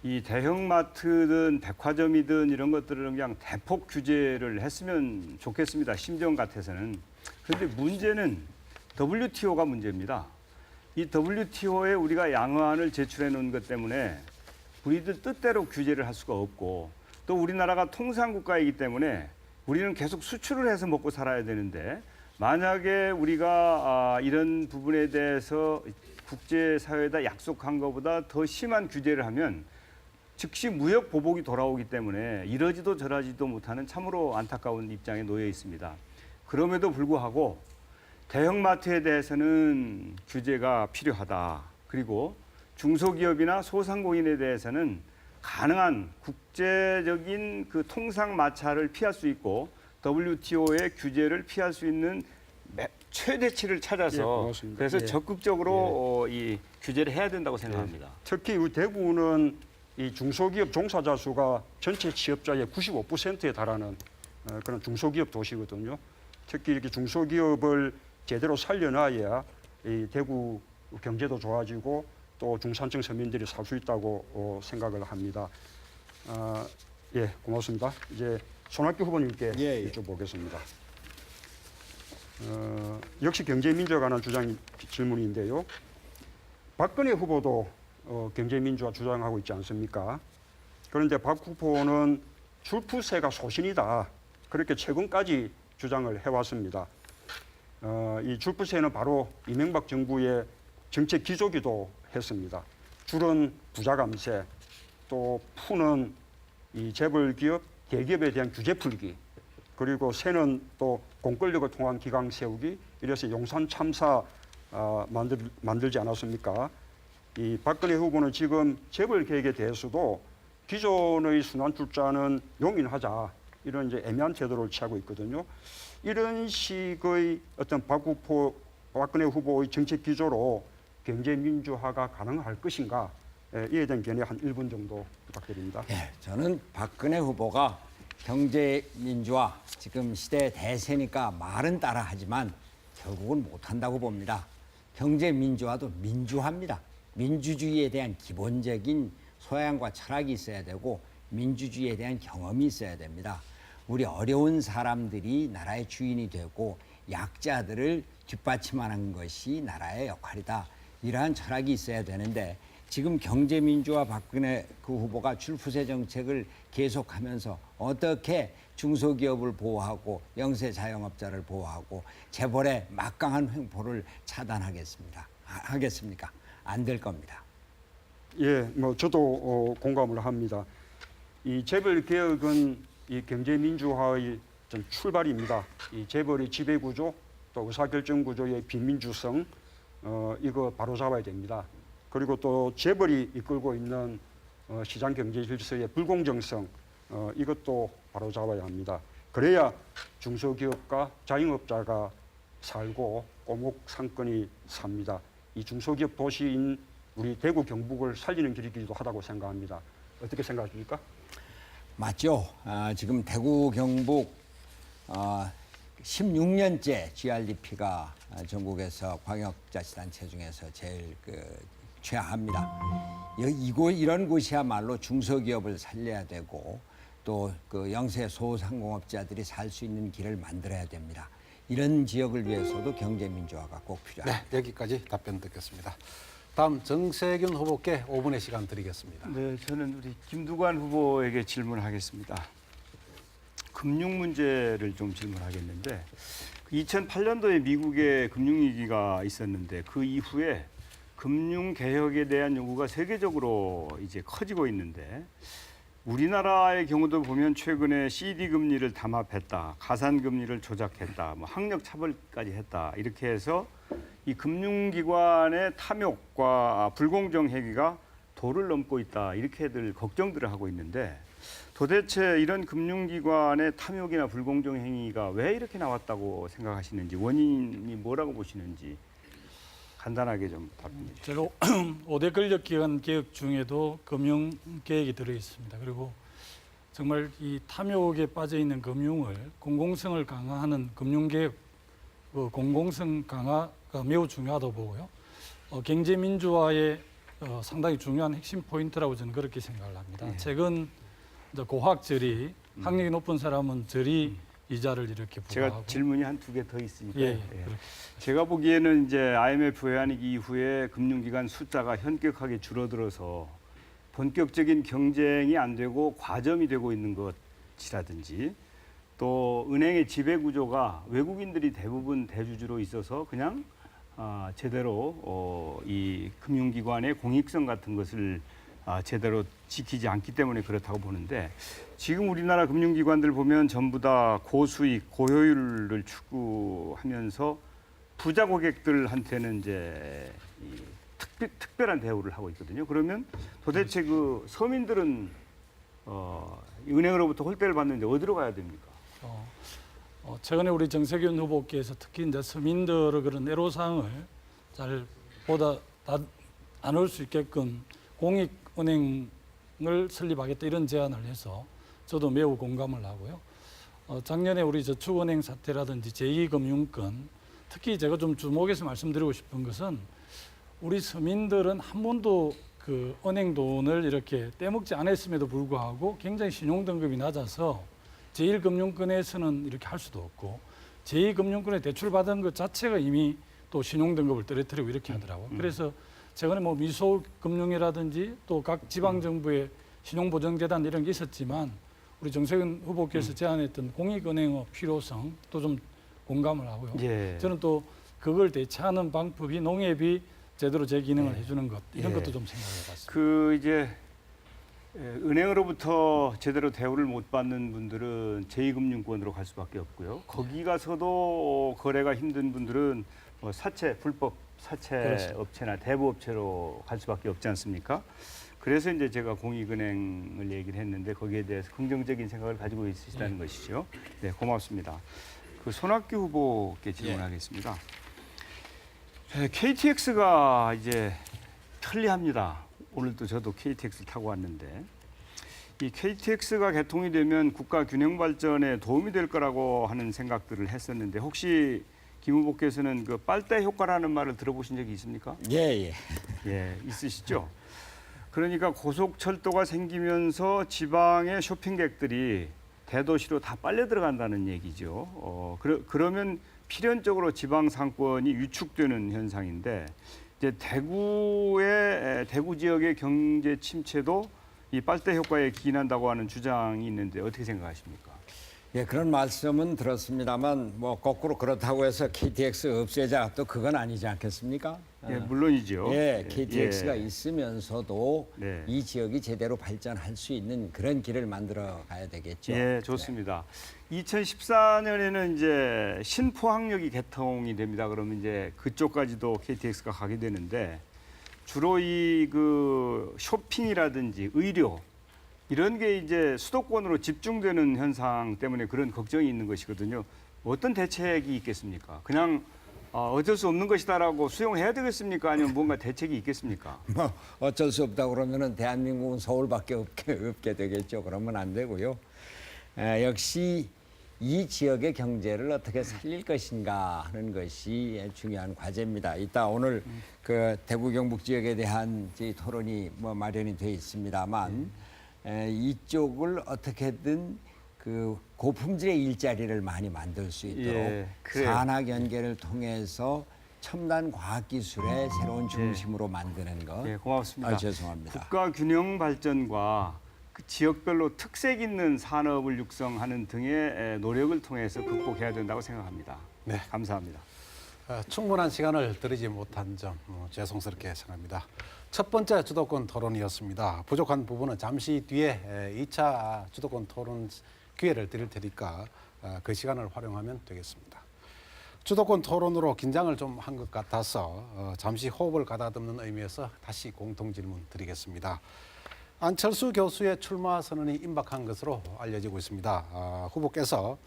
이 대형마트든 백화점이든 이런 것들은 그냥 대폭 규제를 했으면 좋겠습니다. 심정 같아서는. 그런데 문제는 WTO가 문제입니다. 이 WTO에 우리가 양어안을 제출해 놓은 것 때문에 우리들 뜻대로 규제를 할 수가 없고 또 우리나라가 통상국가이기 때문에 우리는 계속 수출을 해서 먹고 살아야 되는데 만약에 우리가 이런 부분에 대해서 국제사회에다 약속한 것보다 더 심한 규제를 하면 즉시 무역 보복이 돌아오기 때문에 이러지도 저러지도 못하는 참으로 안타까운 입장에 놓여 있습니다. 그럼에도 불구하고 대형마트에 대해서는 규제가 필요하다. 그리고 중소기업이나 소상공인에 대해서는 가능한 국제적인 그 통상 마찰을 피할 수 있고 WTO의 규제를 피할 수 있는 최대치를 예, 찾아서 고맙습니다. 그래서 예. 적극적으로 이 규제를 해야 된다고 생각합니다. 특히 우리 대구는 이 중소기업 종사자 수가 전체 취업자의 95%에 달하는 그런 중소기업 도시거든요. 특히 이렇게 중소기업을 제대로 살려놔야 이 대구 경제도 좋아지고 또 중산층 서민들이 살 수 있다고 생각을 합니다. 예, 고맙습니다. 이제 손학규 후보님께 여쭤보겠습니다. 역시 경제민주화에 관한 질문인데요. 박근혜 후보도 경제민주화 주장하고 있지 않습니까? 그런데 박 후보는 출푸세가 소신이다. 그렇게 최근까지 주장을 해왔습니다. 이 출푸세는 바로 이명박 정부의 정책 기조기도 했습니다. 줄은 부자 감세, 또 푸는 이 재벌 기업, 대기업에 대한 규제 풀기, 그리고 세는 또 공권력을 통한 기강 세우기, 이래서 용산 참사 만들지 않았습니까? 이 박근혜 후보는 지금 재벌 계획에 대해서도 기존의 순환 출자는 용인하자 이런 이제 애매한 태도를 취하고 있거든요. 이런 식의 어떤 박근혜 후보의 정책 기조로 경제 민주화가 가능할 것인가? 이에 대한 견해 한 1분 정도 부탁드립니다. 예, 저는 박근혜 후보가 경제 민주화 지금 시대 대세니까 말은 따라하지만 결국은 못한다고 봅니다. 경제 민주화도 민주화입니다. 민주주의에 대한 기본적인 소양과 철학이 있어야 되고 민주주의에 대한 경험이 있어야 됩니다. 우리 어려운 사람들이 나라의 주인이 되고 약자들을 뒷받침하는 것이 나라의 역할이다. 이러한 철학이 있어야 되는데 지금 경제민주화 박근혜 그 후보가 출푸세 정책을 계속하면서 어떻게 중소기업을 보호하고 영세 자영업자를 보호하고 재벌의 막강한 횡포를 차단하겠습니까? 안 될 겁니다. 예, 뭐 저도 공감을 합니다. 이 재벌 개혁은 이 경제 민주화의 전 출발입니다. 이 재벌의 지배 구조 또 의사결정 구조의 비민주성 이거 바로 잡아야 됩니다. 그리고 또 재벌이 이끌고 있는 시장 경제 질서의 불공정성 이것도 바로 잡아야 합니다. 그래야 중소기업과 자영업자가 살고 꼬목 상권이 삽니다. 이 중소기업 도시인 우리 대구 경북을 살리는 길이기도 하다고 생각합니다. 어떻게 생각하십니까? 맞죠. 지금 대구 경북 16년째 GRDP가 전국에서 광역자치단체 중에서 제일 최하입니다. 이런 곳이야말로 중소기업을 살려야 되고 또 그 영세 소상공업자들이 살 수 있는 길을 만들어야 됩니다. 이런 지역을 위해서도 경제민주화가 꼭 필요합니다. 네, 여기까지 답변 듣겠습니다. 다음 정세균 후보께 5분의 시간 드리겠습니다. 네, 저는 우리 김두관 후보에게 질문하겠습니다. 금융 문제를 좀 질문하겠는데 2008년도에 미국에 금융위기가 있었는데 그 이후에 금융 개혁에 대한 요구가 세계적으로 이제 커지고 있는데 우리나라의 경우도 보면 최근에 CD 금리를 담합했다, 가산 금리를 조작했다, 뭐 학력 차별까지 했다 이렇게 해서 이 금융기관의 탐욕과 불공정 행위가 도를 넘고 있다 이렇게들 걱정들을 하고 있는데 도대체 이런 금융기관의 탐욕이나 불공정 행위가 왜 이렇게 나왔다고 생각하시는지 원인이 뭐라고 보시는지 간단하게 좀 답변해 주시죠. 제가 5대 권력기관 개혁 중에도 금융개혁이 들어있습니다. 그리고 정말 이 탐욕에 빠져있는 금융을 공공성을 강화하는 금융개혁 공공성 강화가 매우 중요하다고 보고요. 경제민주화의 상당히 중요한 핵심 포인트라고 저는 그렇게 생각을 합니다. 네. 최근 이제 고학절이 학력이 높은 사람은 절이 이자를 이렇게 부과하고 제가 질문이 한 두 개 더 있으니까. 예, 그렇게. 제가 보기에는 이제 IMF 외환위기 이후에 금융기관 숫자가 현격하게 줄어들어서 본격적인 경쟁이 안 되고 과점이 되고 있는 것이라든지 또 은행의 지배 구조가 외국인들이 대부분 대주주로 있어서 그냥 제대로 이 금융기관의 공익성 같은 것을 제대로 지키지 않기 때문에 그렇다고 보는데 지금 우리나라 금융기관들 보면 전부 다 고수익, 고효율을 추구하면서 부자 고객들한테는 이제 이 특별한 대우를 하고 있거든요. 그러면 도대체 그 서민들은 은행으로부터 홀대를 받는데 어디로 가야 됩니까? 최근에 우리 정세균 후보께서 특히 이제 서민들의 그런 애로사항을 잘 보다 나눌 수 있게끔 공익은행을 설립하겠다 이런 제안을 해서 저도 매우 공감을 하고요. 작년에 우리 저축은행 사태라든지 제2금융권 특히 제가 좀 주목해서 말씀드리고 싶은 것은 우리 서민들은 한 번도 그 은행 돈을 이렇게 떼먹지 않았음에도 불구하고 굉장히 신용등급이 낮아서 제1금융권에서는 이렇게 할 수도 없고 제2금융권에 대출받은 것 자체가 이미 또 신용등급을 떨어뜨리고 이렇게 하더라고요. 그래서 최근에 뭐 미소금융이라든지 또 각 지방정부의 신용보증재단 이런 게 있었지만 우리 정세균 후보께서 제안했던 공익은행의 필요성 또 좀 공감을 하고요. 예. 저는 또 그걸 대체하는 방법이 농협이 제대로 제 기능을 해주는 것 이런 예. 것도 좀 생각해봤습니다. 그 이제 은행으로부터 제대로 대우를 못 받는 분들은 제2금융권으로 갈 수밖에 없고요. 거기 가서도 거래가 힘든 분들은 뭐 사채, 불법 사채 그렇습니다. 업체나 대부업체로 갈 수밖에 없지 않습니까? 그래서 이제 제가 공익은행을 얘기를 했는데 거기에 대해서 긍정적인 생각을 가지고 있으시다는 것이죠. 네, 고맙습니다. 그 손학규 후보께 질문하겠습니다. KTX가 이제 편리합니다. 오늘도 저도 KTX 타고 왔는데 이 KTX가 개통이 되면 국가 균형 발전에 도움이 될 거라고 하는 생각들을 했었는데 혹시 김 후보께서는 그 빨대 효과라는 말을 들어보신 적이 있습니까? 예. 예, 있으시죠? 그러니까 고속철도가 생기면서 지방의 쇼핑객들이 대도시로 다 빨려 들어간다는 얘기죠. 그러면 필연적으로 지방 상권이 위축되는 현상인데 이제 대구 지역의 경제 침체도 이 빨대 효과에 기인한다고 하는 주장이 있는데 어떻게 생각하십니까? 예, 그런 말씀은 들었습니다만 뭐 거꾸로 그렇다고 해서 KTX 없애자 또 그건 아니지 않겠습니까? 예, 물론이죠. 예, KTX가 예. 있으면서도 네. 이 지역이 제대로 발전할 수 있는 그런 길을 만들어 가야 되겠죠. 예, 좋습니다. 2014년에는 이제 신포항역이 개통이 됩니다. 그러면 이제 그쪽까지도 KTX가 가게 되는데 주로 이 그 쇼핑이라든지 의료 이런 게 이제 수도권으로 집중되는 현상 때문에 그런 걱정이 있는 것이거든요. 어떤 대책이 있겠습니까? 그냥 어쩔 수 없는 것이다라고 수용해야 되겠습니까? 아니면 뭔가 대책이 있겠습니까? 뭐 어쩔 수 없다 그러면은 대한민국은 서울밖에 없게 되겠죠. 그러면 안 되고요. 역시 이 지역의 경제를 어떻게 살릴 것인가 하는 것이 중요한 과제입니다. 이따 오늘 그 대구 경북 지역에 대한 이 토론이 뭐 마련이 돼 있습니다만 이쪽을 어떻게든 그 고품질의 일자리를 많이 만들 수 있도록 예, 그래요. 산학 연계를 통해서 첨단 과학 기술의 새로운 중심으로 만드는 것. 예, 고맙습니다. 죄송합니다. 국가 균형 발전과 그 지역별로 특색 있는 산업을 육성하는 등의 노력을 통해서 극복해야 된다고 생각합니다. 네. 감사합니다. 충분한 시간을 드리지 못한 점 죄송스럽게 생각합니다. 첫 번째 주도권 토론이었습니다. 부족한 부분은 잠시 뒤에 2차 주도권 토론 기회를 드릴 테니까 그 시간을 활용하면 되겠습니다. 주도권 토론으로 긴장을 좀 한 것 같아서 잠시 호흡을 가다듬는 의미에서 다시 공통 질문 드리겠습니다. 안철수 교수의 출마 선언이 임박한 것으로 알려지고 있습니다. 후보께서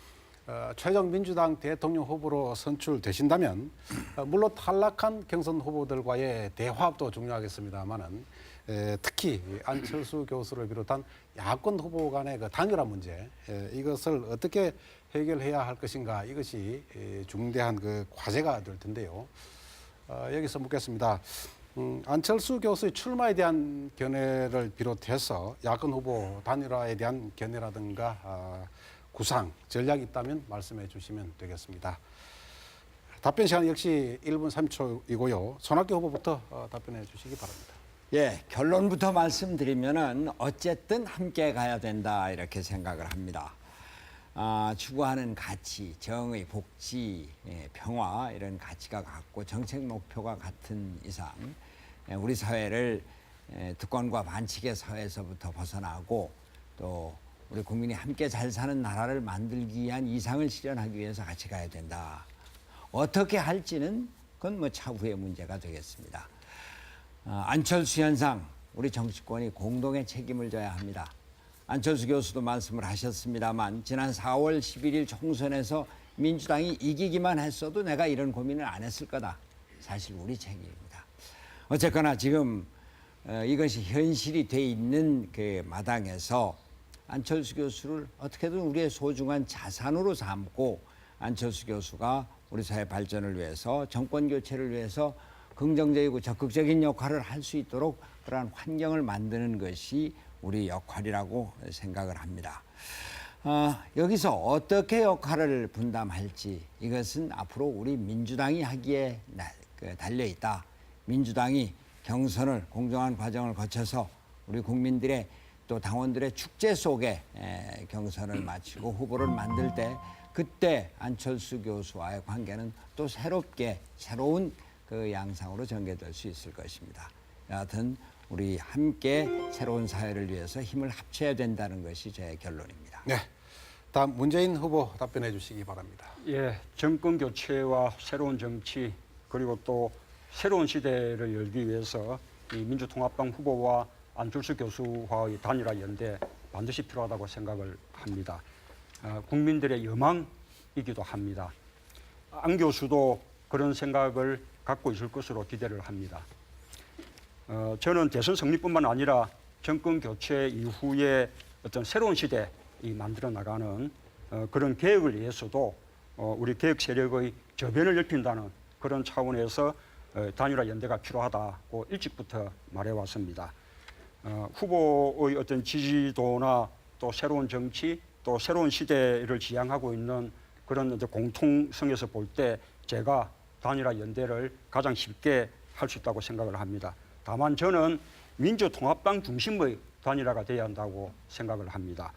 최종 민주당 대통령 후보로 선출되신다면 물론 탈락한 경선 후보들과의 대화도 중요하겠습니다만은 특히 안철수 교수를 비롯한 야권 후보 간의 그 단일화 문제 이것을 어떻게 해결해야 할 것인가 이것이 중대한 그 과제가 될 텐데요. 여기서 묻겠습니다. 안철수 교수의 출마에 대한 견해를 비롯해서 야권 후보 단일화에 대한 견해라든가 구상, 전략이 있다면 말씀해 주시면 되겠습니다. 답변 시간 역시 1분 30초이고요. 손학규 후보부터 답변해 주시기 바랍니다. 예, 결론부터 말씀드리면은 어쨌든 함께 가야 된다 이렇게 생각을 합니다. 추구하는 가치, 정의, 복지, 평화 이런 가치가 같고 정책 목표가 같은 이상 우리 사회를 특권과 반칙의 사회에서부터 벗어나고 또 우리 국민이 함께 잘 사는 나라를 만들기 위한 이상을 실현하기 위해서 같이 가야 된다. 어떻게 할지는 그건 뭐 차후의 문제가 되겠습니다. 안철수 현상 우리 정치권이 공동의 책임을 져야 합니다. 안철수 교수도 말씀을 하셨습니다만 지난 4월 11일 총선에서 민주당이 이기기만 했어도 내가 이런 고민을 안 했을 거다. 사실 우리 책임입니다. 어쨌거나 지금 이것이 현실이 돼 있는 그 마당에서 안철수 교수를 어떻게든 우리의 소중한 자산으로 삼고 안철수 교수가 우리 사회 발전을 위해서 정권 교체를 위해서 긍정적이고 적극적인 역할을 할 수 있도록 그러한 환경을 만드는 것이 우리 역할이라고 생각을 합니다. 여기서 어떻게 역할을 분담할지 이것은 앞으로 우리 민주당이 하기에 달려 있다. 민주당이 경선을 공정한 과정을 거쳐서 우리 국민들의 또 당원들의 축제 속에 경선을 마치고 후보를 만들 때 그때 안철수 교수와의 관계는 또 새로운 그 양상으로 전개될 수 있을 것입니다. 여하튼 우리 함께 새로운 사회를 위해서 힘을 합쳐야 된다는 것이 제 결론입니다. 네, 다음 문재인 후보 답변해 주시기 바랍니다. 예, 정권 교체와 새로운 정치 그리고 또 새로운 시대를 열기 위해서 이 민주통합당 후보와 안철수 교수와의 단일화 연대 반드시 필요하다고 생각을 합니다. 국민들의 여망이기도 합니다. 안 교수도 그런 생각을 갖고 있을 것으로 기대를 합니다. 저는 대선 승리뿐만 아니라 정권 교체 이후에 어떤 새로운 시대 만들어 나가는 그런 개혁을 위해서도 우리 개혁 세력의 저변을 넓힌다는 그런 차원에서 단일화 연대가 필요하다고 일찍부터 말해왔습니다. 후보의 어떤 지지도나 또 새로운 정치 또 새로운 시대를 지향하고 있는 그런 공통성에서 볼 때 제가 단일화 연대를 가장 쉽게 할 수 있다고 생각을 합니다. 다만 저는 민주통합당 중심의 단일화가 돼야 한다고 생각을 합니다.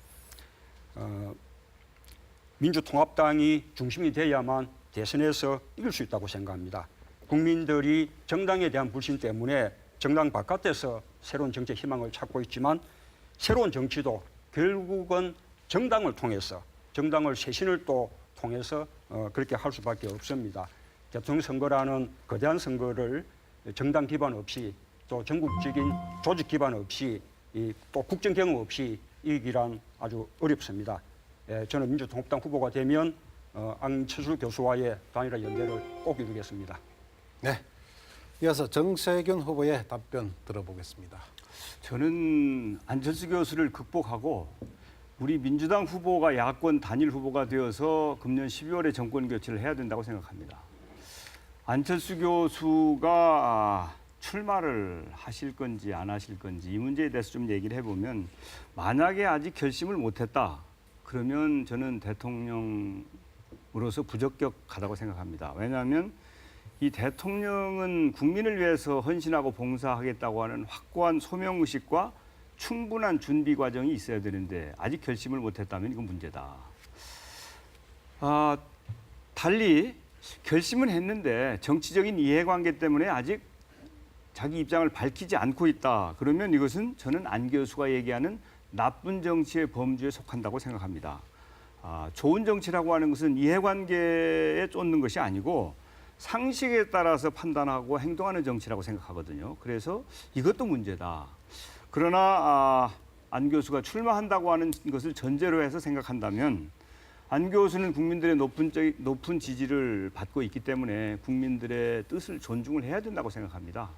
민주통합당이 중심이 돼야만 대선에서 이길 수 있다고 생각합니다. 국민들이 정당에 대한 불신 때문에 정당 바깥에서 새로운 정책 희망을 찾고 있지만 새로운 정치도 결국은 정당을 통해서 정당을 쇄신을 또 통해서 그렇게 할 수밖에 없습니다. 대통령 선거라는 거대한 선거를 정당 기반 없이 또 전국적인 조직 기반 없이 또 국정 경험 없이 이기란 아주 어렵습니다. 저는 민주통합당 후보가 되면 안철수 교수와의 단일화 연대를 꼭 이루겠습니다. 네. 이어서 정세균 후보의 답변 들어보겠습니다. 저는 안철수 교수를 극복하고 우리 민주당 후보가 야권 단일 후보가 되어서 금년 12월에 정권 교체를 해야 된다고 생각합니다. 안철수 교수가 출마를 하실 건지 안 하실 건지 이 문제에 대해서 좀 얘기를 해보면 만약에 아직 결심을 못했다 그러면 저는 대통령으로서 부적격하다고 생각합니다. 왜냐하면 이 대통령은 국민을 위해서 헌신하고 봉사하겠다고 하는 확고한 소명의식과 충분한 준비 과정이 있어야 되는데 아직 결심을 못했다면 이건 문제다. 달리 결심은 했는데 정치적인 이해관계 때문에 아직 자기 입장을 밝히지 않고 있다. 그러면 이것은 저는 안 교수가 얘기하는 나쁜 정치의 범주에 속한다고 생각합니다. 좋은 정치라고 하는 것은 이해관계에 쫓는 것이 아니고 상식에 따라서 판단하고 행동하는 정치라고 생각하거든요. 그래서 이것도 문제다. 그러나 안 교수가 출마한다고 하는 것을 전제로 해서 생각한다면 안 교수는 국민들의 높은 지지를 받고 있기 때문에 국민들의 뜻을 존중을 해야 된다고 생각합니다.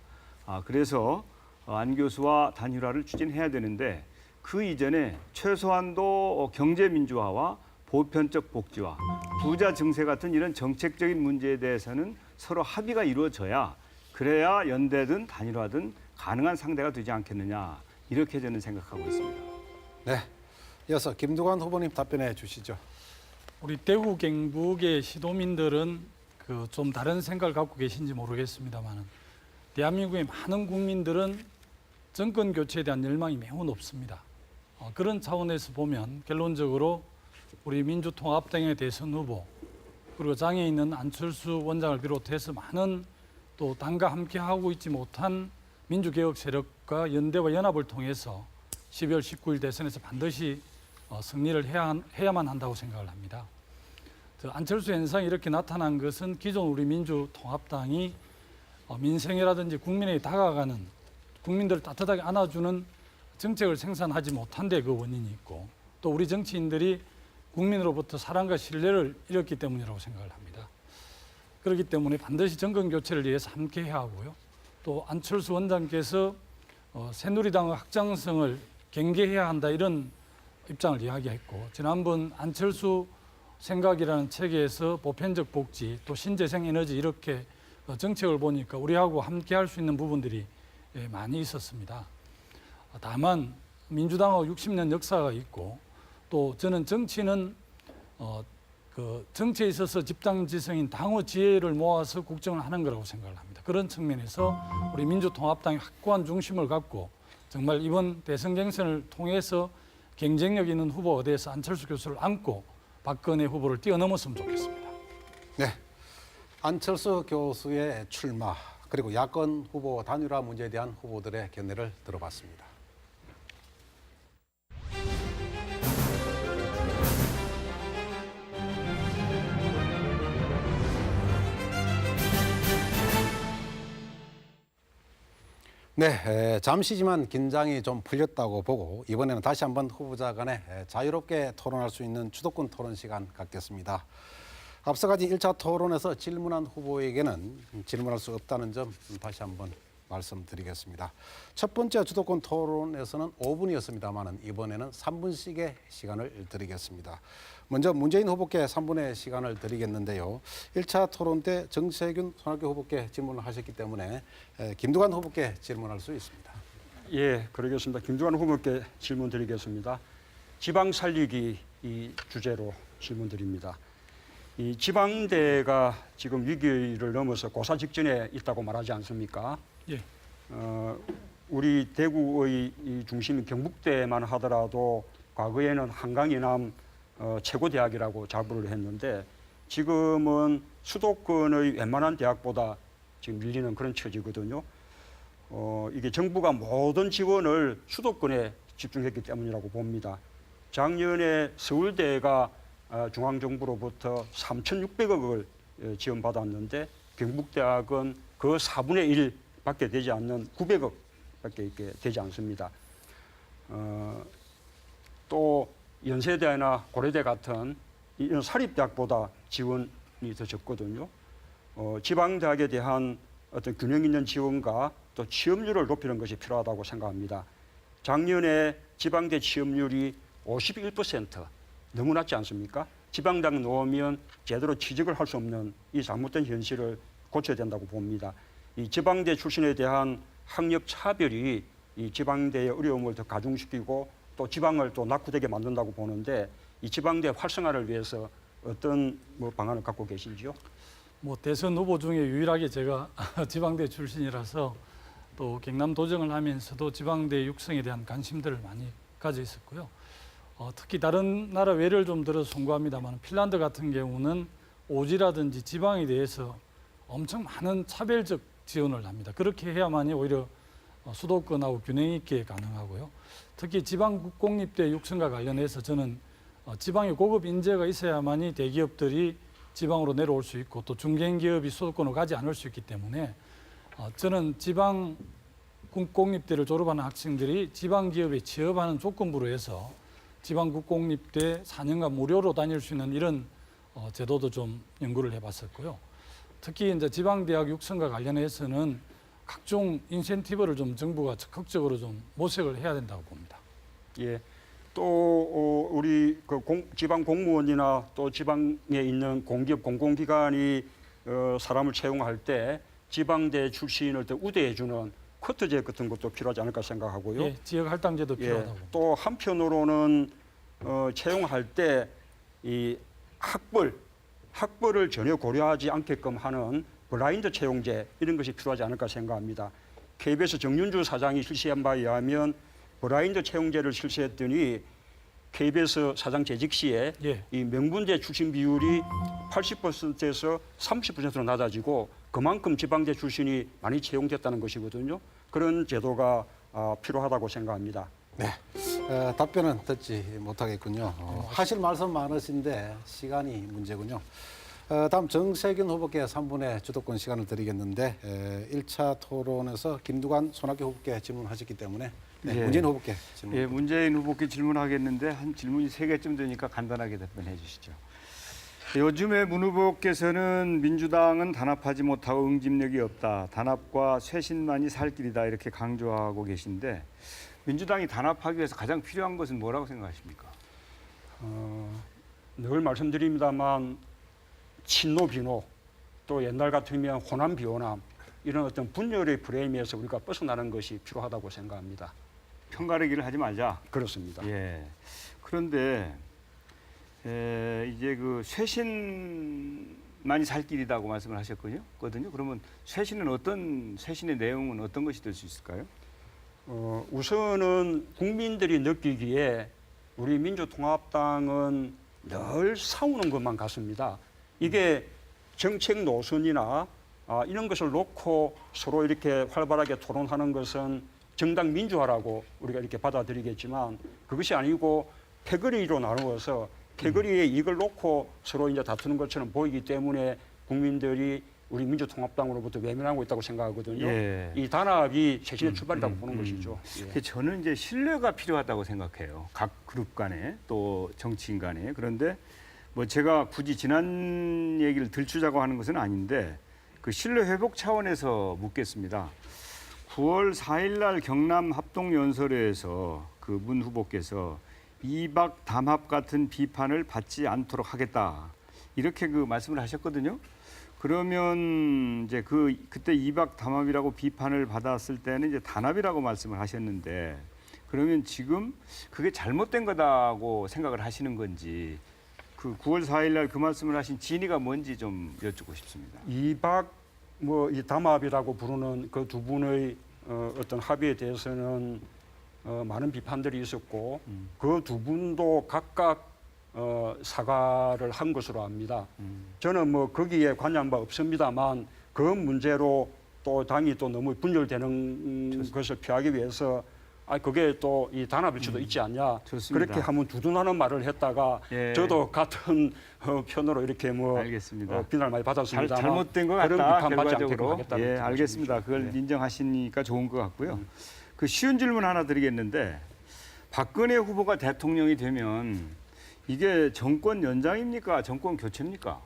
그래서 안 교수와 단일화를 추진해야 되는데 그 이전에 최소한도 경제민주화와 보편적 복지와 부자 증세 같은 이런 정책적인 문제에 대해서는 서로 합의가 이루어져야 그래야 연대든 단일화든 가능한 상대가 되지 않겠느냐 이렇게 저는 생각하고 있습니다. 네. 이어서 김두관 후보님 답변해 주시죠. 우리 대구 경북의 시도민들은 좀 다른 생각을 갖고 계신지 모르겠습니다만 대한민국의 많은 국민들은 정권 교체에 대한 열망이 매우 높습니다. 그런 차원에서 보면 결론적으로 우리 민주통합당의 대선 후보 그리고 장에 있는 안철수 원장을 비롯해서 많은 또 당과 함께 하고 있지 못한 민주개혁 세력과 연대와 연합을 통해서 12월 19일 대선에서 반드시 승리를 해야만 한다고 생각을 합니다. 안철수 현상이 이렇게 나타난 것은 기존 우리 민주통합당이 민생이라든지 국민에게 다가가는 국민들을 따뜻하게 안아주는 정책을 생산하지 못한 데 그 원인이 있고 또 우리 정치인들이 국민으로부터 사랑과 신뢰를 잃었기 때문이라고 생각을 합니다. 그렇기 때문에 반드시 정권 교체를 위해서 함께 해야 하고요. 또 안철수 원장께서 새누리당의 확장성을 경계해야 한다 이런 입장을 이야기했고 지난번 안철수 생각이라는 책에서 보편적 복지 또 신재생 에너지 이렇게 정책을 보니까 우리하고 함께 할 수 있는 부분들이 많이 있었습니다. 다만 민주당하고 60년 역사가 있고 또 저는 정치는 정치에 있어서 집단지성인 당의 지혜를 모아서 국정을 하는 거라고 생각을 합니다. 그런 측면에서 우리 민주통합당이 확고한 중심을 갖고 정말 이번 대선 경선을 통해서 경쟁력 있는 후보 어디에서 안철수 교수를 안고 박근혜 후보를 뛰어넘었으면 좋겠습니다. 네. 안철수 교수의 출마 그리고 야권 후보 단일화 문제에 대한 후보들의 견해를 들어봤습니다. 네, 잠시지만 긴장이 좀 풀렸다고 보고 이번에는 다시 한번 후보자 간에 자유롭게 토론할 수 있는 주도권 토론 시간 갖겠습니다. 앞서 가진 1차 토론에서 질문한 후보에게는 질문할 수 없다는 점 다시 한번 말씀드리겠습니다. 첫 번째 주도권 토론에서는 5분이었습니다만 이번에는 3분씩의 시간을 드리겠습니다. 먼저 문재인 후보께 3분의 시간을 드리겠는데요. 1차 토론 때 정세균 손학규 후보께 질문을 하셨기 때문에 김두관 후보께 질문할 수 있습니다. 예, 그러겠습니다. 김두관 후보께 질문 드리겠습니다. 지방 살리기 이 주제로 질문 드립니다. 이 지방대가 지금 위기를 넘어서 고사 직전에 있다고 말하지 않습니까? 예. 우리 대구의 이 중심인 경북대만 하더라도 과거에는 한강 이남 최고 대학이라고 자부를 했는데 지금은 수도권의 웬만한 대학보다 지금 밀리는 그런 처지거든요. 이게 정부가 모든 지원을 수도권에 집중했기 때문이라고 봅니다. 작년에 서울대가 중앙정부로부터 3,600억을 지원받았는데 경북대학은 그 4분의 1밖에 되지 않는 900억밖에 되지 않습니다. 또 연세대나 고려대 같은 이런 사립대학보다 지원이 더 적거든요. 지방대학에 대한 어떤 균형 있는 지원과 또 취업률을 높이는 것이 필요하다고 생각합니다. 작년에 지방대 취업률이 51%, 너무 낮지 않습니까? 지방대학 놓으면 제대로 취직을 할 수 없는 이 잘못된 현실을 고쳐야 된다고 봅니다. 이 지방대 출신에 대한 학력 차별이 이 지방대의 어려움을 더 가중시키고 또 지방을 또 낙후되게 만든다고 보는데 이 지방대 활성화를 위해서 어떤 방안을 갖고 계신지요? 대선 후보 중에 유일하게 제가 지방대 출신이라서 또 경남 도정을 하면서도 지방대 육성에 대한 관심들을 많이 가져 있었고요. 특히 다른 나라 외를 좀 들어서 송구합니다만 핀란드 같은 경우는 오지라든지 지방에 대해서 엄청 많은 차별적 지원을 합니다. 그렇게 해야만이 오히려 수도권하고 균형 있게 가능하고요. 특히 지방 공립대 육성과 관련해서 저는 지방에 고급 인재가 있어야만이 대기업들이 지방으로 내려올 수 있고 또 중견기업이 수도권으로 가지 않을 수 있기 때문에 저는 지방 국공립대를 졸업하는 학생들이 지방 기업에 취업하는 조건부로 해서 지방 국공립대 4년간 무료로 다닐 수 있는 이런 제도도 좀 연구를 해봤었고요. 특히 이제 지방대학 육성과 관련해서는 각종 인센티브를 좀 정부가 적극적으로 좀 모색을 해야 된다고 봅니다. 예. 또 우리 그 지방 공무원이나 또 지방에 있는 공기업 공공기관이 사람을 채용할 때 지방대 출신을 더 우대해주는 쿼터제 같은 것도 필요하지 않을까 생각하고요. 예, 지역 할당제도 예. 필요하다고 봅니다. 또 한편으로는 채용할 때 이 학벌을 전혀 고려하지 않게끔 하는 블라인드 채용제 이런 것이 필요하지 않을까 생각합니다. KBS 정윤주 사장이 실시한 바에 의하면 블라인드 채용제를 실시했더니 KBS 사장 재직 시에 예. 이 명문대 출신 비율이 80%에서 30%로 낮아지고 그만큼 지방대 출신이 많이 채용됐다는 것이거든요. 그런 제도가 필요하다고 생각합니다. 네, 답변은 듣지 못하겠군요. 하실 말씀 많으신데 시간이 문제군요. 다음 정세균 후보께 3분의 주도권 시간을 드리겠는데 1차 토론에서 김두관 손학규 후보께 질문하셨기 때문에 예. 문재인 후보께 질문. 예, 문재인 후보께 질문하겠는데 한 질문이 3개쯤 되니까 간단하게 답변해 주시죠. 요즘에 문 후보께서는 민주당은 단합하지 못하고 응집력이 없다. 단합과 쇄신만이 살 길이다. 이렇게 강조하고 계신데 민주당이 단합하기 위해서 가장 필요한 것은 뭐라고 생각하십니까? 늘 말씀드립니다만 친노 비노 또 옛날 같으면 호남 비호남 이런 어떤 분열의 프레임에서 우리가 벗어나는 것이 필요하다고 생각합니다. 편가르기를 하지 말자. 그렇습니다. 예. 그런데 이제 그 쇄신만이 살 길이다고 말씀을 하셨거든요. 그러면 쇄신의 내용은 어떤 것이 될 수 있을까요? 우선은 국민들이 느끼기에 우리 민주통합당은 늘 싸우는 것만 같습니다. 이게 정책 노선이나 이런 것을 놓고 서로 이렇게 활발하게 토론하는 것은 정당 민주화라고 우리가 이렇게 받아들이겠지만 그것이 아니고 패거리로 나누어서 패거리에 이걸 놓고 서로 이제 다투는 것처럼 보이기 때문에 국민들이 우리 민주통합당으로부터 외면하고 있다고 생각하거든요. 예. 이 단합이 쇄신의 출발이라고 보는 것이죠. 예. 저는 이제 신뢰가 필요하다고 생각해요. 각 그룹 간에 또 정치인 간에. 그런데 뭐 제가 굳이 지난 얘기를 들추자고 하는 것은 아닌데 그 신뢰 회복 차원에서 묻겠습니다. 9월 4일 날 경남 합동연설회에서 그 문 후보께서 이박 담합 같은 비판을 받지 않도록 하겠다. 이렇게 그 말씀을 하셨거든요. 그러면 이제 그때 이박 담합이라고 비판을 받았을 때는 이제 단합이라고 말씀을 하셨는데 그러면 지금 그게 잘못된 거다고 생각을 하시는 건지 그 9월 4일 날 그 말씀을 하신 진위가 뭔지 좀 여쭙고 싶습니다. 이박 뭐 이 담합이라고 부르는 그 두 분의 어떤 합의에 대해서는 많은 비판들이 있었고 그 두 분도 각각 사과를 한 것으로 압니다. 저는 뭐 거기에 관여한 바 없습니다만 그 문제로 또 당이 또 너무 분열되는 것을 피하기 위해서 그게 또 이 단합일 수도 있지 않냐. 좋습니다. 그렇게 한번 두둔하는 말을 했다가 예. 저도 같은 편으로 이렇게 뭐 알겠습니다. 비난을 많이 받았습니다. 잘못된 것 그런 같다 비판 받지 않도록 결과적으로. 하겠다는 예, 말씀이십니다. 알겠습니다. 그걸 네. 인정하시니까 좋은 것 같고요. 그 쉬운 질문 하나 드리겠는데 박근혜 후보가 대통령이 되면 이게 정권 연장입니까? 정권 교체입니까?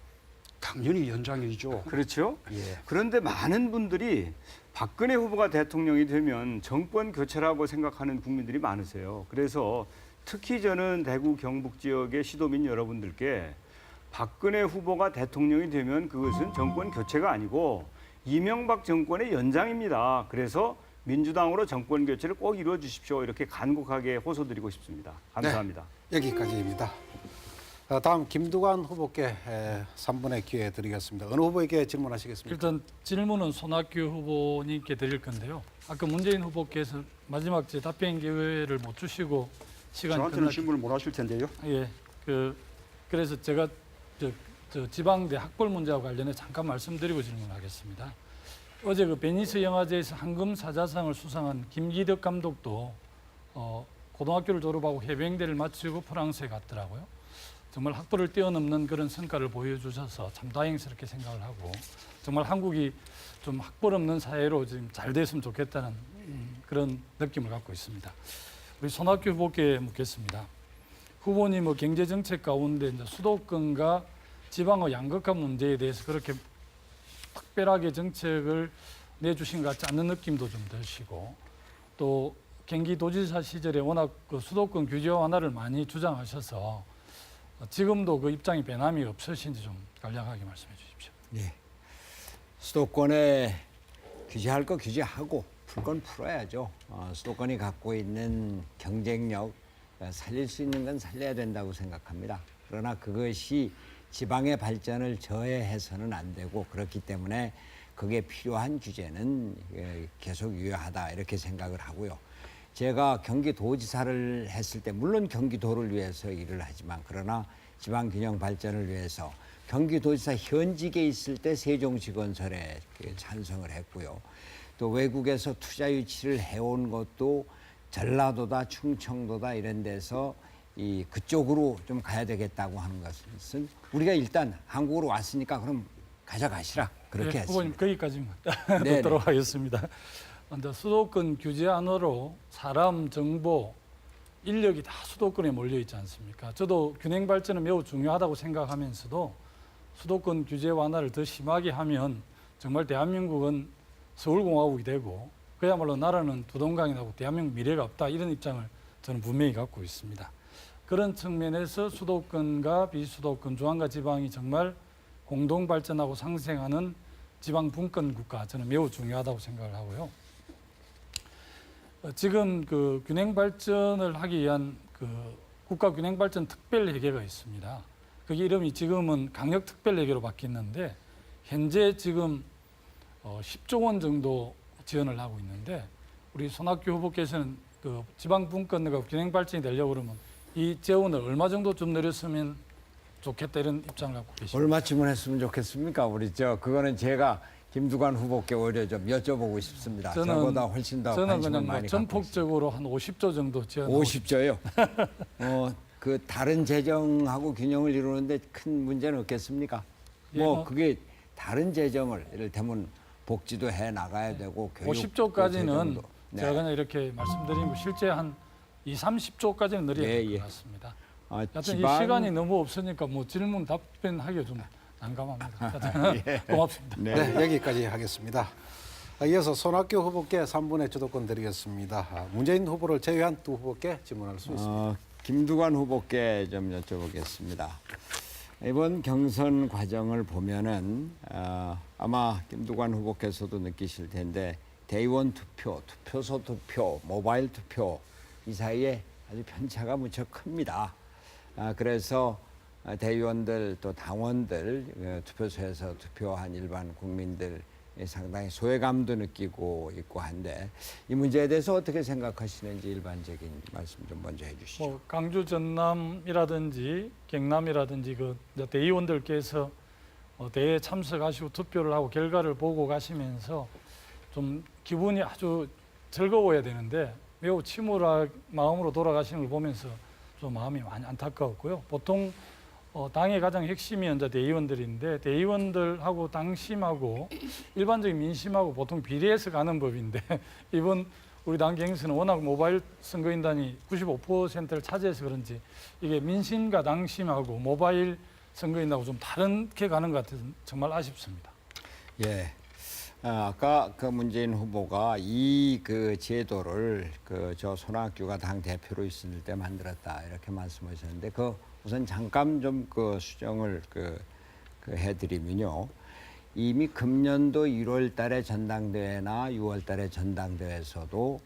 당연히 연장이죠. 그렇죠? 예. 그런데 많은 분들이 박근혜 후보가 대통령이 되면 정권 교체라고 생각하는 국민들이 많으세요. 그래서 특히 저는 대구 경북 지역의 시도민 여러분들께 박근혜 후보가 대통령이 되면 그것은 정권 교체가 아니고 이명박 정권의 연장입니다. 그래서 민주당으로 정권 교체를 꼭 이루어 주십시오. 이렇게 간곡하게 호소드리고 싶습니다. 감사합니다. 여기까지입니다. 다음 김두관 후보께 3분의 기회 드리겠습니다. 어느 후보에게 질문하시겠습니까? 일단 질문은 손학규 후보님께 드릴 건데요. 아까 문재인 후보께서 마지막 제 답변 기회를 못 주시고 시간이 저한테는 끝났. 질문을 못 하실 텐데요. 예, 그래서 제가 저 지방대 학벌 문제와 관련해 잠깐 말씀드리고 질문하겠습니다. 어제 그 베니스 영화제에서 황금 사자상을 수상한 김기덕 감독도 고등학교를 졸업하고 해병대를 마치고 프랑스에 갔더라고요. 정말 학벌을 뛰어넘는 그런 성과를 보여주셔서 참 다행스럽게 생각을 하고 정말 한국이 좀 학벌 없는 사회로 지금 잘 됐으면 좋겠다는 그런 느낌을 갖고 있습니다. 우리 손학규 후보께 묻겠습니다. 후보님의 경제 정책 가운데 이제 수도권과 지방의 양극화 문제에 대해서 그렇게 특별하게 정책을 내주신 것 같지 않는 느낌도 좀 드시고 또 경기도지사 시절에 워낙 그 수도권 규제 완화를 많이 주장하셔서 지금도 그 입장이 변함이 없으신지 좀 간략하게 말씀해 주십시오. 예. 수도권에 규제할 거 규제하고 풀 건 풀어야죠. 수도권이 갖고 있는 경쟁력, 살릴 수 있는 건 살려야 된다고 생각합니다. 그러나 그것이 지방의 발전을 저해해서는 안 되고 그렇기 때문에 그게 필요한 규제는 계속 유효하다 이렇게 생각을 하고요. 제가 경기도지사를 했을 때 물론 경기도를 위해서 일을 하지만 그러나 지방균형 발전을 위해서 경기도지사 현직에 있을 때 세종시 건설에 찬성을 했고요. 또 외국에서 투자 유치를 해온 것도 전라도다 충청도다 이런 데서 그쪽으로 좀 가야 되겠다고 하는 것은 우리가 일단 한국으로 왔으니까 그럼 가져가시라 그렇게 네, 후보님 했습니다. 거기까지만 네네. 듣도록 하겠습니다. 수도권 규제 안으로 사람, 정보, 인력이 다 수도권에 몰려 있지 않습니까? 저도 균형 발전은 매우 중요하다고 생각하면서도 수도권 규제 완화를 더 심하게 하면 정말 대한민국은 서울공화국이 되고 그야말로 나라는 두동강이 나고 대한민국 미래가 없다 이런 입장을 저는 분명히 갖고 있습니다. 그런 측면에서 수도권과 비수도권, 중앙과 지방이 정말 공동 발전하고 상생하는 지방 분권 국가 저는 매우 중요하다고 생각을 하고요. 지금 그 균형 발전을 하기 위한 그 국가 균형 발전 특별 회계가 있습니다. 그게 이름이 지금은 강력 특별 회계로 바뀌었는데 현재 지금 10조 원 정도 지원을 하고 있는데 우리 손학규 후보께서는 그 지방 분권과 균형 발전이 되려고 그러면 이 재원을 얼마 정도 좀 늘렸으면 좋겠다 이런 입장을 갖고 계십니다. 얼마쯤은 했으면 좋겠습니까? 그거는 제가 김두관 후보께 오히려 좀 여쭤보고 싶습니다. 저보다 훨씬 더 저는 관심을 그냥 많이 갖고 전폭적으로 한 50조 정도 지원하고 50조요. 그 다른 재정하고 균형을 이루는데 큰 문제는 없겠습니까? 예, 그게 다른 재정을 이를테면 복지도 해 나가야 되고 교육 50조까지는 재정도. 네. 제가 그냥 이렇게 말씀드리고 실제 한 30조까지는 늘려야 될 것 예. 같습니다. 아, 하여튼 이 시간이 너무 없으니까 질문 답변하기가 좀 난감합니다. 고맙습니다. 네, 여기까지 하겠습니다. 이어서 손학규 후보께 3분의 주도권 드리겠습니다. 문재인 후보를 제외한 두 후보께 질문할 수 있습니다. 김두관 후보께 좀 여쭤보겠습니다. 이번 경선 과정을 보면은 아마 김두관 후보께서도 느끼실 텐데 대의원 투표, 투표소 투표, 모바일 투표 이 사이에 아주 편차가 무척 큽니다. 그래서 대의원들 또 당원들 투표소에서 투표한 일반 국민들 상당히 소외감도 느끼고 있고 한데 이 문제에 대해서 어떻게 생각하시는지 일반적인 말씀 좀 먼저 해주시죠. 뭐 강주 전남이라든지 경남이라든지 그 이제 대의원들께서 대회에 참석하시고 투표를 하고 결과를 보고 가시면서 좀 기분이 아주 즐거워야 되는데 매우 침울한 마음으로 돌아가시는 걸 보면서 좀 마음이 많이 안타까웠고요. 보통 당의 가장 핵심이 이제 대의원들인데 대의원들하고 당심하고 일반적인 민심하고 보통 비례해서 가는 법인데 이번 우리 당 경선은 워낙 모바일 선거인단이 95%를 차지해서 그런지 이게 민심과 당심하고 모바일 선거인단하고 좀 다르게 가는 것 같아서 정말 아쉽습니다. 예. 아까 그 문재인 후보가 이 그 제도를 저 손학규가 당 대표로 있을 때 만들었다 이렇게 말씀하셨는데 그 우선 잠깐 좀 그 수정을 해드리면요. 이미 금년도 1월달에 전당대회나 6월달에 전당대회에서도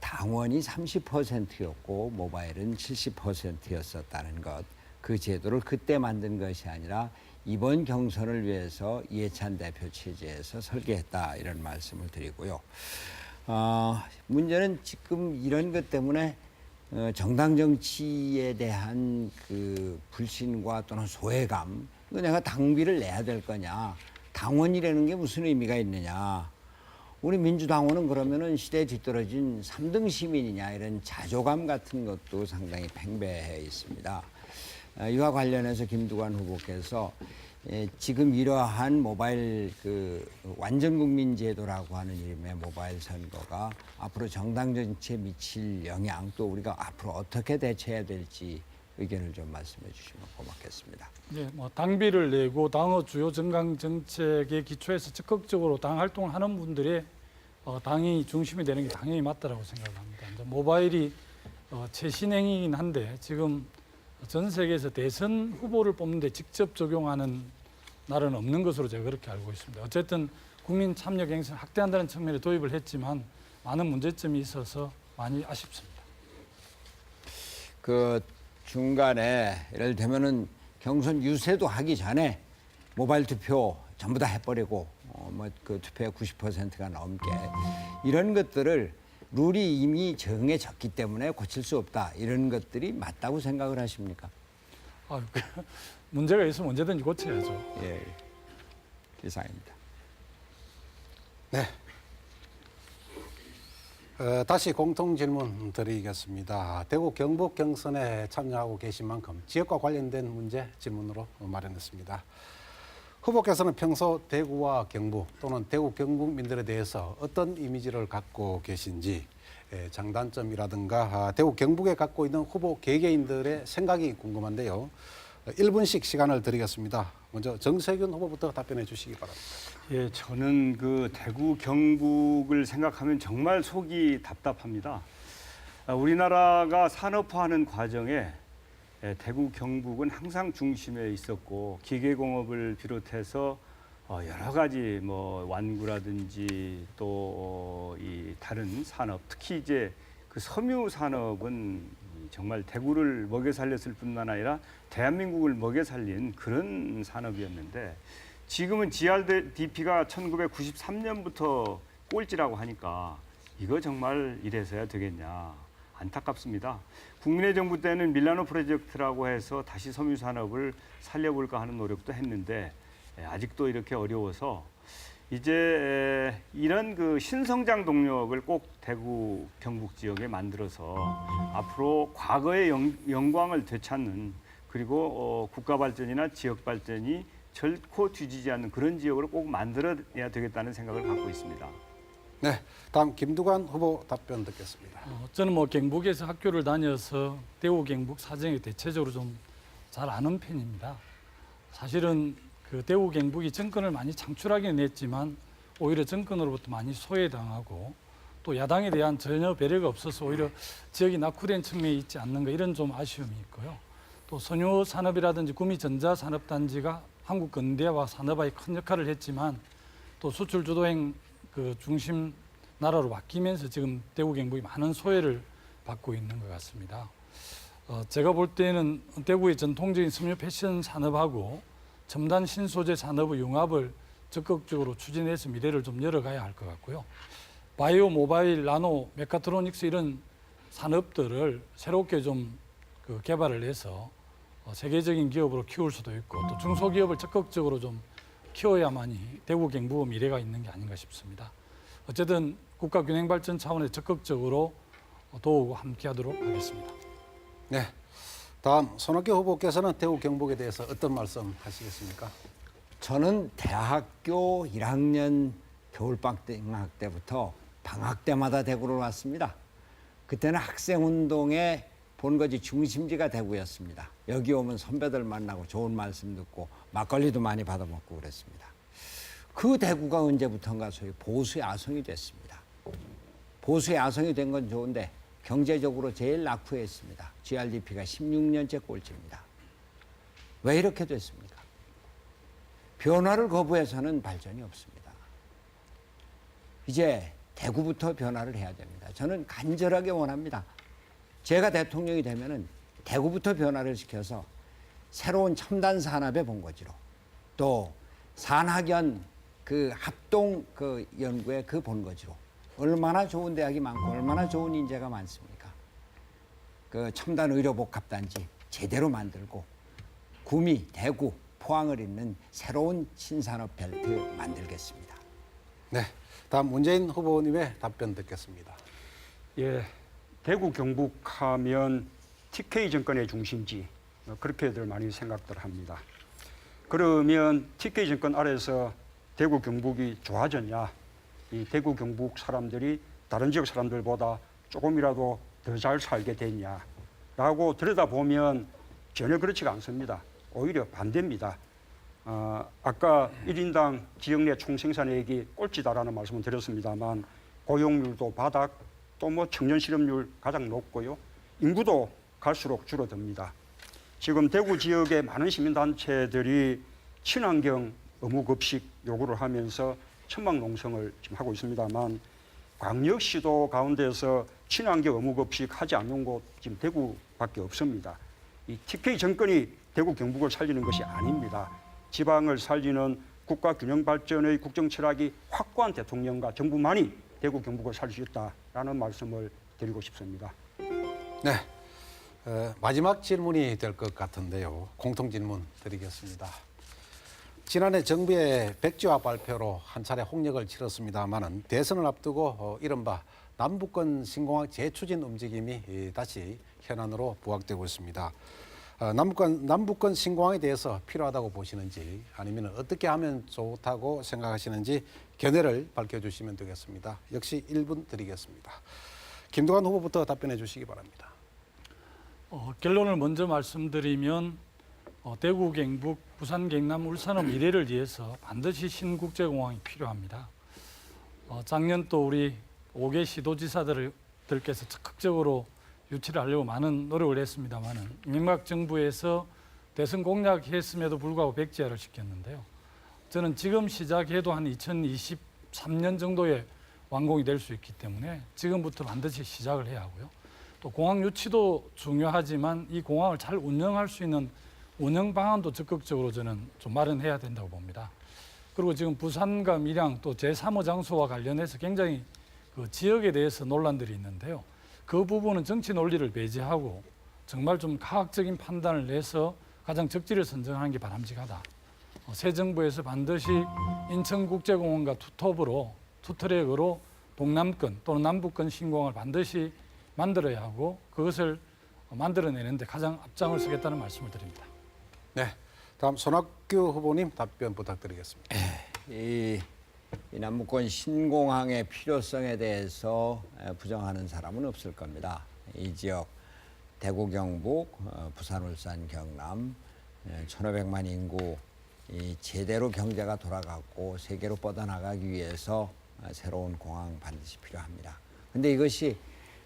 당원이 30%였고 모바일은 70%였었다는 것. 그 제도를 그때 만든 것이 아니라 이번 경선을 위해서 이해찬 대표 체제에서 설계했다 이런 말씀을 드리고요. 문제는 지금 이런 것 때문에 정당 정치에 대한 그 불신과 또는 소외감, 이거 내가 당비를 내야 될 거냐, 당원이라는 게 무슨 의미가 있느냐, 우리 민주당원은 그러면은 시대에 뒤떨어진 3등 시민이냐 이런 자조감 같은 것도 상당히 팽배해 있습니다. 이와 관련해서 김두관 후보께서 지금 이러한 모바일 그 완전국민 제도라고 하는 이름의 모바일 선거가 앞으로 정당 정치에 미칠 영향 또 우리가 앞으로 어떻게 대처해야 될지 의견을 좀 말씀해 주시면 고맙겠습니다. 네, 뭐 당비를 내고 당의 주요 정강 정책에 기초해서 적극적으로 당 활동을 하는 분들의 당이 중심이 되는 게 당연히 맞다라고 생각합니다. 이제 모바일이 최신행이긴 한데 지금 전 세계에서 대선 후보를 뽑는데 직접 적용하는 나라는 없는 것으로 제가 그렇게 알고 있습니다. 어쨌든 국민 참여 경선을 확대한다는 측면에 도입을 했지만 많은 문제점이 있어서 많이 아쉽습니다. 그 중간에 예를 들면은 경선 유세도 하기 전에 모바일 투표 전부 다 해버리고 뭐 그 투표의 90%가 넘게 이런 것들을 룰이 이미 정해졌기 때문에 고칠 수 없다 이런 것들이 맞다고 생각을 하십니까? 문제가 있으면 언제든지 고쳐야죠. 예, 이상입니다. 네. 다시 공통 질문 드리겠습니다. 대구 경북 경선에 참여하고 계신 만큼 지역과 관련된 문제 질문으로 마련했습니다. 후보께서는 평소 대구와 경북 또는 대구 경북민들에 대해서 어떤 이미지를 갖고 계신지 장단점이라든가 대구 경북에 갖고 있는 후보 개개인들의 생각이 궁금한데요. 1분씩 시간을 드리겠습니다. 먼저 정세균 후보부터 답변해 주시기 바랍니다. 예, 저는 그 대구 경북을 생각하면 정말 속이 답답합니다. 우리나라가 산업화하는 과정에 대구 경북은 항상 중심에 있었고 기계공업을 비롯해서 여러 가지 뭐 완구라든지 또 이 다른 산업, 특히 이제 그 섬유 산업은 정말 대구를 먹여 살렸을 뿐만 아니라 대한민국을 먹여 살린 그런 산업이었는데 지금은 GRDP가 1993년부터 꼴찌라고 하니까 이거 정말 이래서야 되겠냐. 안타깝습니다. 국민의 정부 때는 밀라노 프로젝트라고 해서 다시 섬유 산업을 살려볼까 하는 노력도 했는데 아직도 이렇게 어려워서 이제 이런 그 신성장 동력을 꼭 대구 경북 지역에 만들어서 앞으로 과거의 영광을 되찾는 그리고 국가 발전이나 지역 발전이 결코 뒤지지 않는 그런 지역으로 꼭 만들어야 되겠다는 생각을 갖고 있습니다. 네, 다음 김두관 후보 답변 듣겠습니다. 저는 뭐 경북에서 학교를 다녀서 대구 경북 사정이 대체적으로 좀 잘 아는 편입니다. 사실은 그 대구 경북이 정권을 많이 창출하기는 했지만 오히려 정권으로부터 많이 소외당하고 또 야당에 대한 전혀 배려가 없어서 오히려 지역이 낙후된 측면이 있지 않는가 이런 좀 아쉬움이 있고요. 또 선유 산업이라든지 구미전자산업단지가 한국 근대화 산업화에 큰 역할을 했지만 또 수출 주도행 그 중심 나라로 바뀌면서 지금 대구 경북이 많은 소외를 받고 있는 것 같습니다. 제가 볼 때는 대구의 전통적인 섬유 패션 산업하고 첨단 신소재 산업의 융합을 적극적으로 추진해서 미래를 좀 열어가야 할 것 같고요. 바이오, 모바일, 나노, 메카트로닉스 이런 산업들을 새롭게 좀 개발을 해서 세계적인 기업으로 키울 수도 있고 또 중소기업을 적극적으로 좀 키워야만이 대구 경북의 미래가 있는 게 아닌가 싶습니다. 어쨌든 국가 균형 발전 차원에서 적극적으로 도우고 함께하도록 하겠습니다. 네. 다음 손학규 후보께서는 대구 경북에 대해서 어떤 말씀 하시겠습니까? 저는 대학교 1학년 겨울방학 때부터 방학 때마다 대구를 왔습니다. 그때는 학생운동의 본거지 중심지가 대구였습니다. 여기 오면 선배들 만나고 좋은 말씀 듣고 막걸리도 많이 받아먹고 그랬습니다. 그 대구가 언제부턴가 소위 보수의 아성이 됐습니다. 보수의 아성이 된 건 좋은데 경제적으로 제일 낙후했습니다. GRDP가 16년째 꼴찌입니다. 왜 이렇게 됐습니까? 변화를 거부해서는 발전이 없습니다. 이제 대구부터 변화를 해야 됩니다. 저는 간절하게 원합니다. 제가 대통령이 되면은 대구부터 변화를 시켜서 새로운 첨단 산업의 본거지로 또 산학연 그 합동 그 연구의 그 본거지로 얼마나 좋은 대학이 많고 얼마나 좋은 인재가 많습니까? 그 첨단 의료복합단지 제대로 만들고 구미, 대구, 포항을 잇는 새로운 신산업 벨트 만들겠습니다. 네. 다음 문재인 후보님의 답변 듣겠습니다. 예, 대구 경북하면 TK 정권의 중심지 그렇게들 많이 생각들 합니다. 그러면 TK 정권 아래서 대구 경북이 좋아졌냐? 이 대구 경북 사람들이 다른 지역 사람들보다 조금이라도 더 잘 살게 됐냐라고 들여다보면 전혀 그렇지가 않습니다. 오히려 반대입니다. 아까 1인당 지역 내 총생산액이 꼴찌다라는 말씀을 드렸습니다만 고용률도 바닥, 또 뭐 청년 실업률 가장 높고요. 인구도 갈수록 줄어듭니다. 지금 대구 지역의 많은 시민단체들이 친환경 어묵급식 요구를 하면서 천막농성을 지금 하고 있습니다만 광역시도 가운데서 친환경 어묵급식 하지 않는 곳 지금 대구밖에 없습니다. 이 TK 정권이 대구 경북을 살리는 것이 아닙니다. 지방을 살리는 국가 균형 발전의 국정 철학이 확고한 대통령과 정부만이 대구 경북을 살릴 수 있다라는 말씀을 드리고 싶습니다. 네. 마지막 질문이 될 것 같은데요. 공통 질문 드리겠습니다. 지난해 정부의 백지화 발표로 한 차례 홍역을 치렀습니다마는 대선을 앞두고 이른바 남북권 신공항 재추진 움직임이 다시 현안으로 부각되고 있습니다. 남북권 신공항에 대해서 필요하다고 보시는지 아니면 어떻게 하면 좋다고 생각하시는지 견해를 밝혀주시면 되겠습니다. 역시 1분 드리겠습니다. 김두관 후보부터 답변해 주시기 바랍니다. 결론을 먼저 말씀드리면 대구, 경북, 부산, 경남, 울산의 미래를 위해서 반드시 신국제공항이 필요합니다. 작년 또 우리 5개 시도지사들께서 적극적으로 유치를 하려고 많은 노력을 했습니다마는 이명박 정부에서 대선 공약했음에도 불구하고 백지화를 시켰는데요. 저는 지금 시작해도 한 2023년 정도에 완공이 될 수 있기 때문에 지금부터 반드시 시작을 해야 하고요. 또 공항 유치도 중요하지만 이 공항을 잘 운영할 수 있는 운영 방안도 적극적으로 저는 좀 마련해야 된다고 봅니다. 그리고 지금 부산과 밀양 또 제3호 장소와 관련해서 굉장히 그 지역에 대해서 논란들이 있는데요. 그 부분은 정치 논리를 배제하고 정말 좀 과학적인 판단을 내서 가장 적지를 선정하는 게 바람직하다. 새 정부에서 반드시 인천국제공항과 투트랙으로 동남권 또는 남북권 신공항을 반드시 만들어야 하고 그것을 만들어내는데 가장 앞장을 서겠다는 말씀을 드립니다. 네, 다음 손학규 후보님 답변 부탁드리겠습니다. 이 남북권 신공항의 필요성에 대해서 부정하는 사람은 없을 겁니다. 이 지역 대구, 경북, 부산, 울산, 경남 1,500만 인구 이 제대로 경제가 돌아가고 세계로 뻗어나가기 위해서 새로운 공항 반드시 필요합니다. 근데 이것이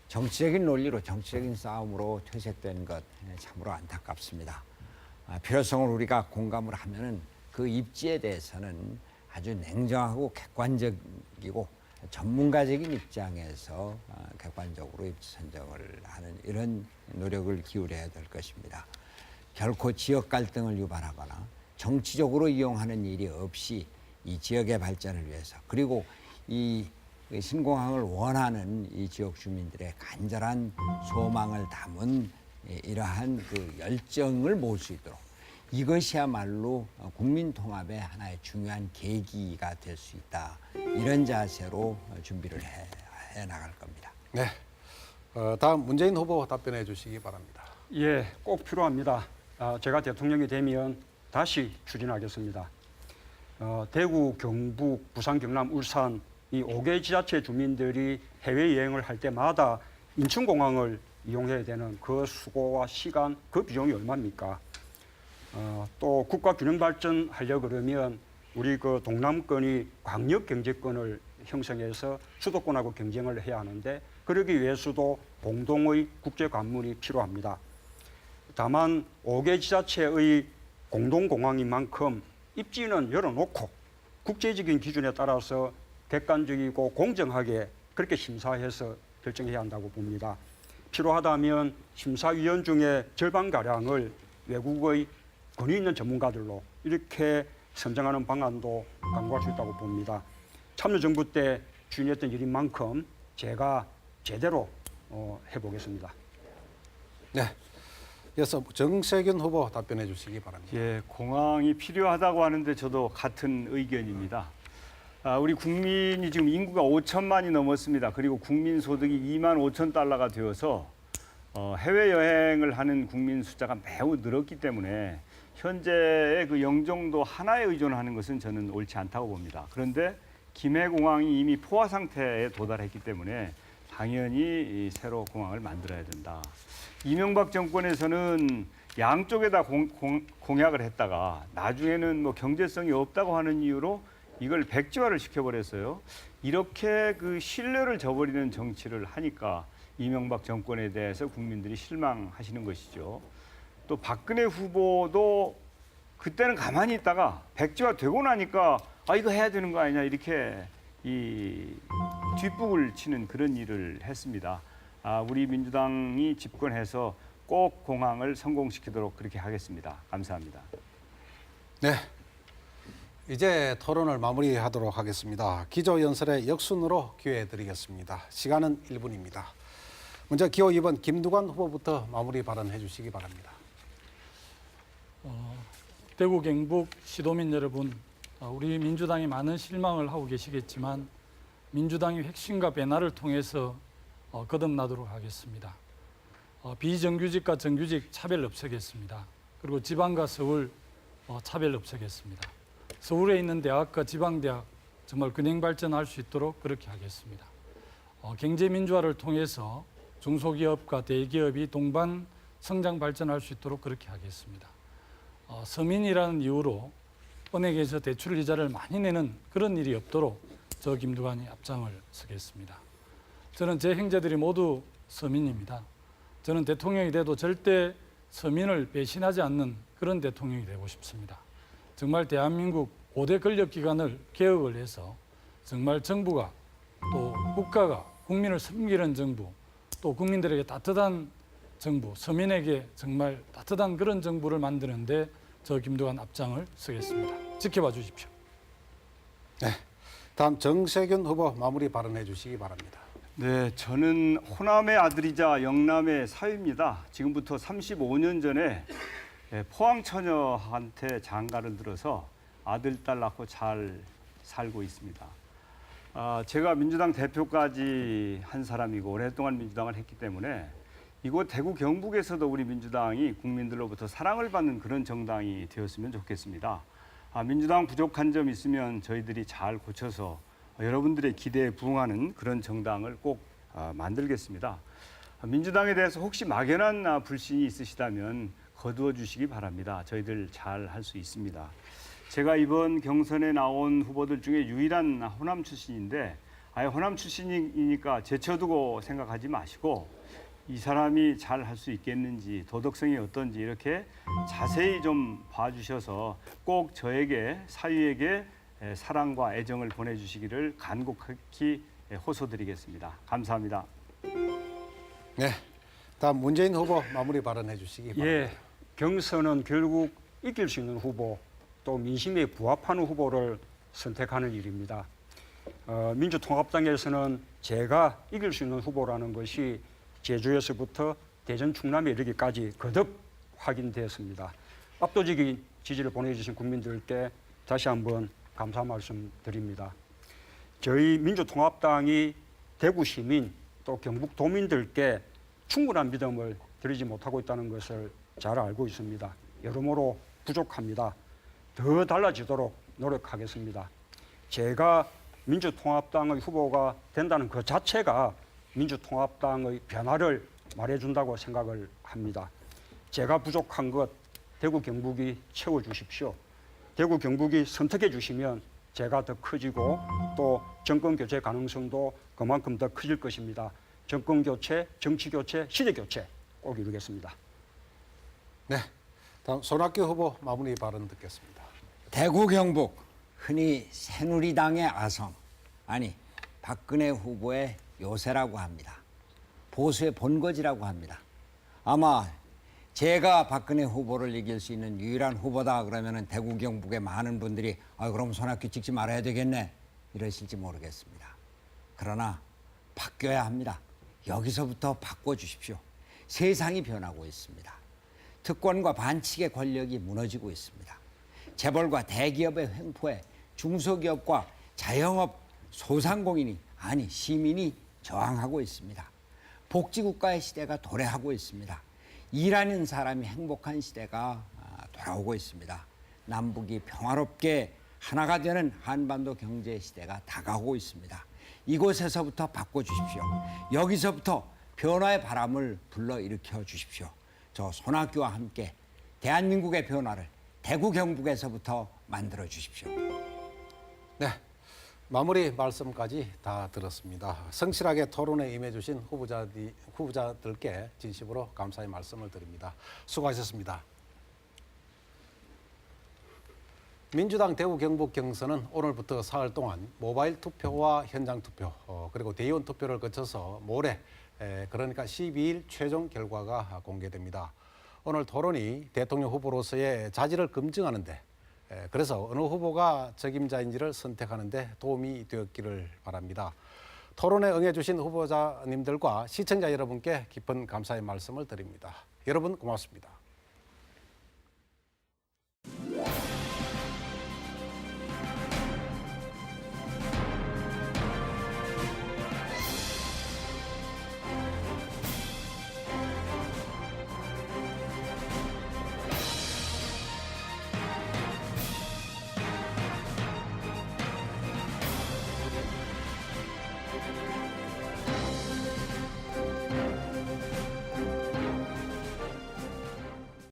정치적인 논리로 정치적인 싸움으로 퇴색된 것 참으로 안타깝습니다. 필요성을 우리가 공감을 하면은 그 입지에 대해서는 아주 냉정하고 객관적이고 전문가적인 입장에서 객관적으로 입지 선정을 하는 이런 노력을 기울여야 될 것입니다. 결코 지역 갈등을 유발하거나 정치적으로 이용하는 일이 없이 이 지역의 발전을 위해서, 그리고 이 신공항을 원하는 이 지역 주민들의 간절한 소망을 담은 이러한 그 열정을 모을 수 있도록, 이것이야말로 국민 통합의 하나의 중요한 계기가 될 수 있다. 이런 자세로 준비를 해 나갈 겁니다. 네. 다음 문재인 후보 답변해 주시기 바랍니다. 예, 꼭 필요합니다. 제가 대통령이 되면 다시 추진하겠습니다. 대구, 경북, 부산, 경남, 울산 이 5개 지자체 주민들이 해외여행을 할 때마다 인천공항을 이용해야 되는 그 수고와 시간, 그 비용이 얼마입니까? 또 국가 균형 발전하려 그러면 우리 그 동남권이 광역 경제권을 형성해서 수도권하고 경쟁을 해야 하는데, 그러기 위해서도 공동의 국제 관문이 필요합니다. 다만 5개 지자체의 공동공항인 만큼 입지는 열어놓고 국제적인 기준에 따라서 객관적이고 공정하게 그렇게 심사해서 결정해야 한다고 봅니다. 필요하다면 심사위원 중에 절반가량을 외국의 권위 있는 전문가들로 이렇게 선정하는 방안도 강구할 수 있다고 봅니다. 참여정부 때 주인했던 일인 만큼 제가 제대로 해보겠습니다. 네. 이어서 정세균 후보 답변해 주시기 바랍니다. 예, 공항이 필요하다고 하는데 저도 같은 의견입니다. 우리 국민이 지금 인구가 5천만이 넘었습니다. 그리고 국민 소득이 2만 5천 달러가 되어서 해외 여행을 하는 국민 숫자가 매우 늘었기 때문에 현재의 그 영종도 하나에 의존하는 것은 저는 옳지 않다고 봅니다. 그런데 김해공항이 이미 포화 상태에 도달했기 때문에 당연히 이 새로 공항을 만들어야 된다. 이명박 정권에서는 양쪽에다 공약을 했다가 나중에는 뭐 경제성이 없다고 하는 이유로 이걸 백지화를 시켜버렸어요. 이렇게 그 신뢰를 저버리는 정치를 하니까 이명박 정권에 대해서 국민들이 실망하시는 것이죠. 또 박근혜 후보도 그때는 가만히 있다가 백지화 되고 나니까 이거 해야 되는 거 아니냐 이렇게 이 뒷북을 치는 그런 일을 했습니다. 우리 민주당이 집권해서 꼭 공항을 성공시키도록 그렇게 하겠습니다. 감사합니다. 네. 이제 토론을 마무리하도록 하겠습니다. 기조연설의 역순으로 기회 드리겠습니다. 시간은 1분입니다. 먼저 기호 2번 김두관 후보부터 마무리 발언해 주시기 바랍니다. 대구 경북 시도민 여러분, 우리 민주당이 많은 실망을 하고 계시겠지만 민주당의 혁신과 변화를 통해서 거듭나도록 하겠습니다. 비정규직과 정규직 차별 없애겠습니다. 그리고 지방과 서울 차별 없애겠습니다. 서울에 있는 대학과 지방대학 정말 균형 발전할 수 있도록 그렇게 하겠습니다. 경제 민주화를 통해서 중소기업과 대기업이 동반 성장 발전할 수 있도록 그렇게 하겠습니다. 서민이라는 이유로 은행에서 대출 이자를 많이 내는 그런 일이 없도록 저 김두관이 앞장을 서겠습니다. 저는 제 형제들이 모두 서민입니다. 저는 대통령이 돼도 절대 서민을 배신하지 않는 그런 대통령이 되고 싶습니다. 정말 대한민국 5대 권력기관을 개혁을 해서 정말 정부가 또 국가가 국민을 섬기는 정부, 또 국민들에게 따뜻한 정부, 서민에게 정말 따뜻한 그런 정부를 만드는데 저 김두관 앞장을 서겠습니다. 지켜봐 주십시오. 네. 다음 정세균 후보 마무리 발언해 주시기 바랍니다. 네, 저는 호남의 아들이자 영남의 사위입니다. 지금부터 35년 전에 포항 처녀한테 장가를 들어서 아들, 딸 낳고 잘 살고 있습니다. 제가 민주당 대표까지 한 사람이고 오랫동안 민주당을 했기 때문에 이곳 대구 경북에서도 우리 민주당이 국민들로부터 사랑을 받는 그런 정당이 되었으면 좋겠습니다. 민주당 부족한 점 있으면 저희들이 잘 고쳐서 여러분들의 기대에 부응하는 그런 정당을 꼭 만들겠습니다. 민주당에 대해서 혹시 막연한 불신이 있으시다면 거두어 주시기 바랍니다. 저희들 잘 할 수 있습니다. 제가 이번 경선에 나온 후보들 중에 유일한 호남 출신인데 호남 출신이니까 제쳐두고 생각하지 마시고 이 사람이 잘 할 수 있겠는지 도덕성이 어떤지 이렇게 자세히 좀 봐주셔서 꼭 저에게 사위에게 사랑과 애정을 보내주시기를 간곡히 호소드리겠습니다. 감사합니다. 네. 다음 문재인 후보 마무리 발언해 주시기 바랍니다. 예, 경선은 결국 이길 수 있는 후보 또 민심에 부합하는 후보를 선택하는 일입니다. 민주통합당에서는 제가 이길 수 있는 후보라는 것이 제주에서부터 대전 충남에 이르기까지 거듭 확인되었습니다. 압도적인 지지를 보내주신 국민들께 다시 한번 감사 말씀 드립니다. 저희 민주통합당이 대구 시민 또 경북 도민들께 충분한 믿음을 드리지 못하고 있다는 것을 잘 알고 있습니다. 여러모로 부족합니다. 더 달라지도록 노력하겠습니다. 제가 민주통합당의 후보가 된다는 그 자체가 민주통합당의 변화를 말해준다고 생각을 합니다. 제가 부족한 것 대구 경북이 채워주십시오. 대구 경북이 선택해 주시면 제가 더 커지고 또 정권 교체 가능성도 그만큼 더 커질 것입니다. 정권 교체, 정치 교체, 시대 교체 꼭 이루겠습니다. 네, 다음 손학규 후보 마무리 발언 듣겠습니다. 대구 경북 흔히 새누리당의 아성, 아니 박근혜 후보의 요새라고 합니다. 보수의 본거지라고 합니다. 아마 제가 박근혜 후보를 이길 수 있는 유일한 후보다 그러면은 대구 경북의 많은 분들이 그럼 손학규 찍지 말아야 되겠네 이러실지 모르겠습니다. 그러나 바뀌어야 합니다. 여기서부터 바꿔주십시오. 세상이 변하고 있습니다. 특권과 반칙의 권력이 무너지고 있습니다. 재벌과 대기업의 횡포에 중소기업과 자영업 소상공인이 아니 시민이 저항하고 있습니다. 복지국가의 시대가 도래하고 있습니다. 일하는 사람이 행복한 시대가 돌아오고 있습니다. 남북이 평화롭게 하나가 되는 한반도 경제 시대가 다가오고 있습니다. 이곳에서부터 바꿔주십시오. 여기서부터 변화의 바람을 불러일으켜 주십시오. 저 손학규와 함께 대한민국의 변화를 대구 경북에서부터 만들어 주십시오. 네, 마무리 말씀까지 다 들었습니다. 성실하게 토론에 임해주신 후보자들께 진심으로 감사의 말씀을 드립니다. 수고하셨습니다. 민주당 대구 경북 경선은 오늘부터 사흘 동안 모바일 투표와 현장 투표 그리고 대의원 투표를 거쳐서 모레 그러니까 12일 최종 결과가 공개됩니다. 오늘 토론이 대통령 후보로서의 자질을 검증하는데 그래서 어느 후보가 적임자인지를 선택하는 데 도움이 되었기를 바랍니다. 토론에 응해주신 후보자님들과 시청자 여러분께 깊은 감사의 말씀을 드립니다. 여러분 고맙습니다.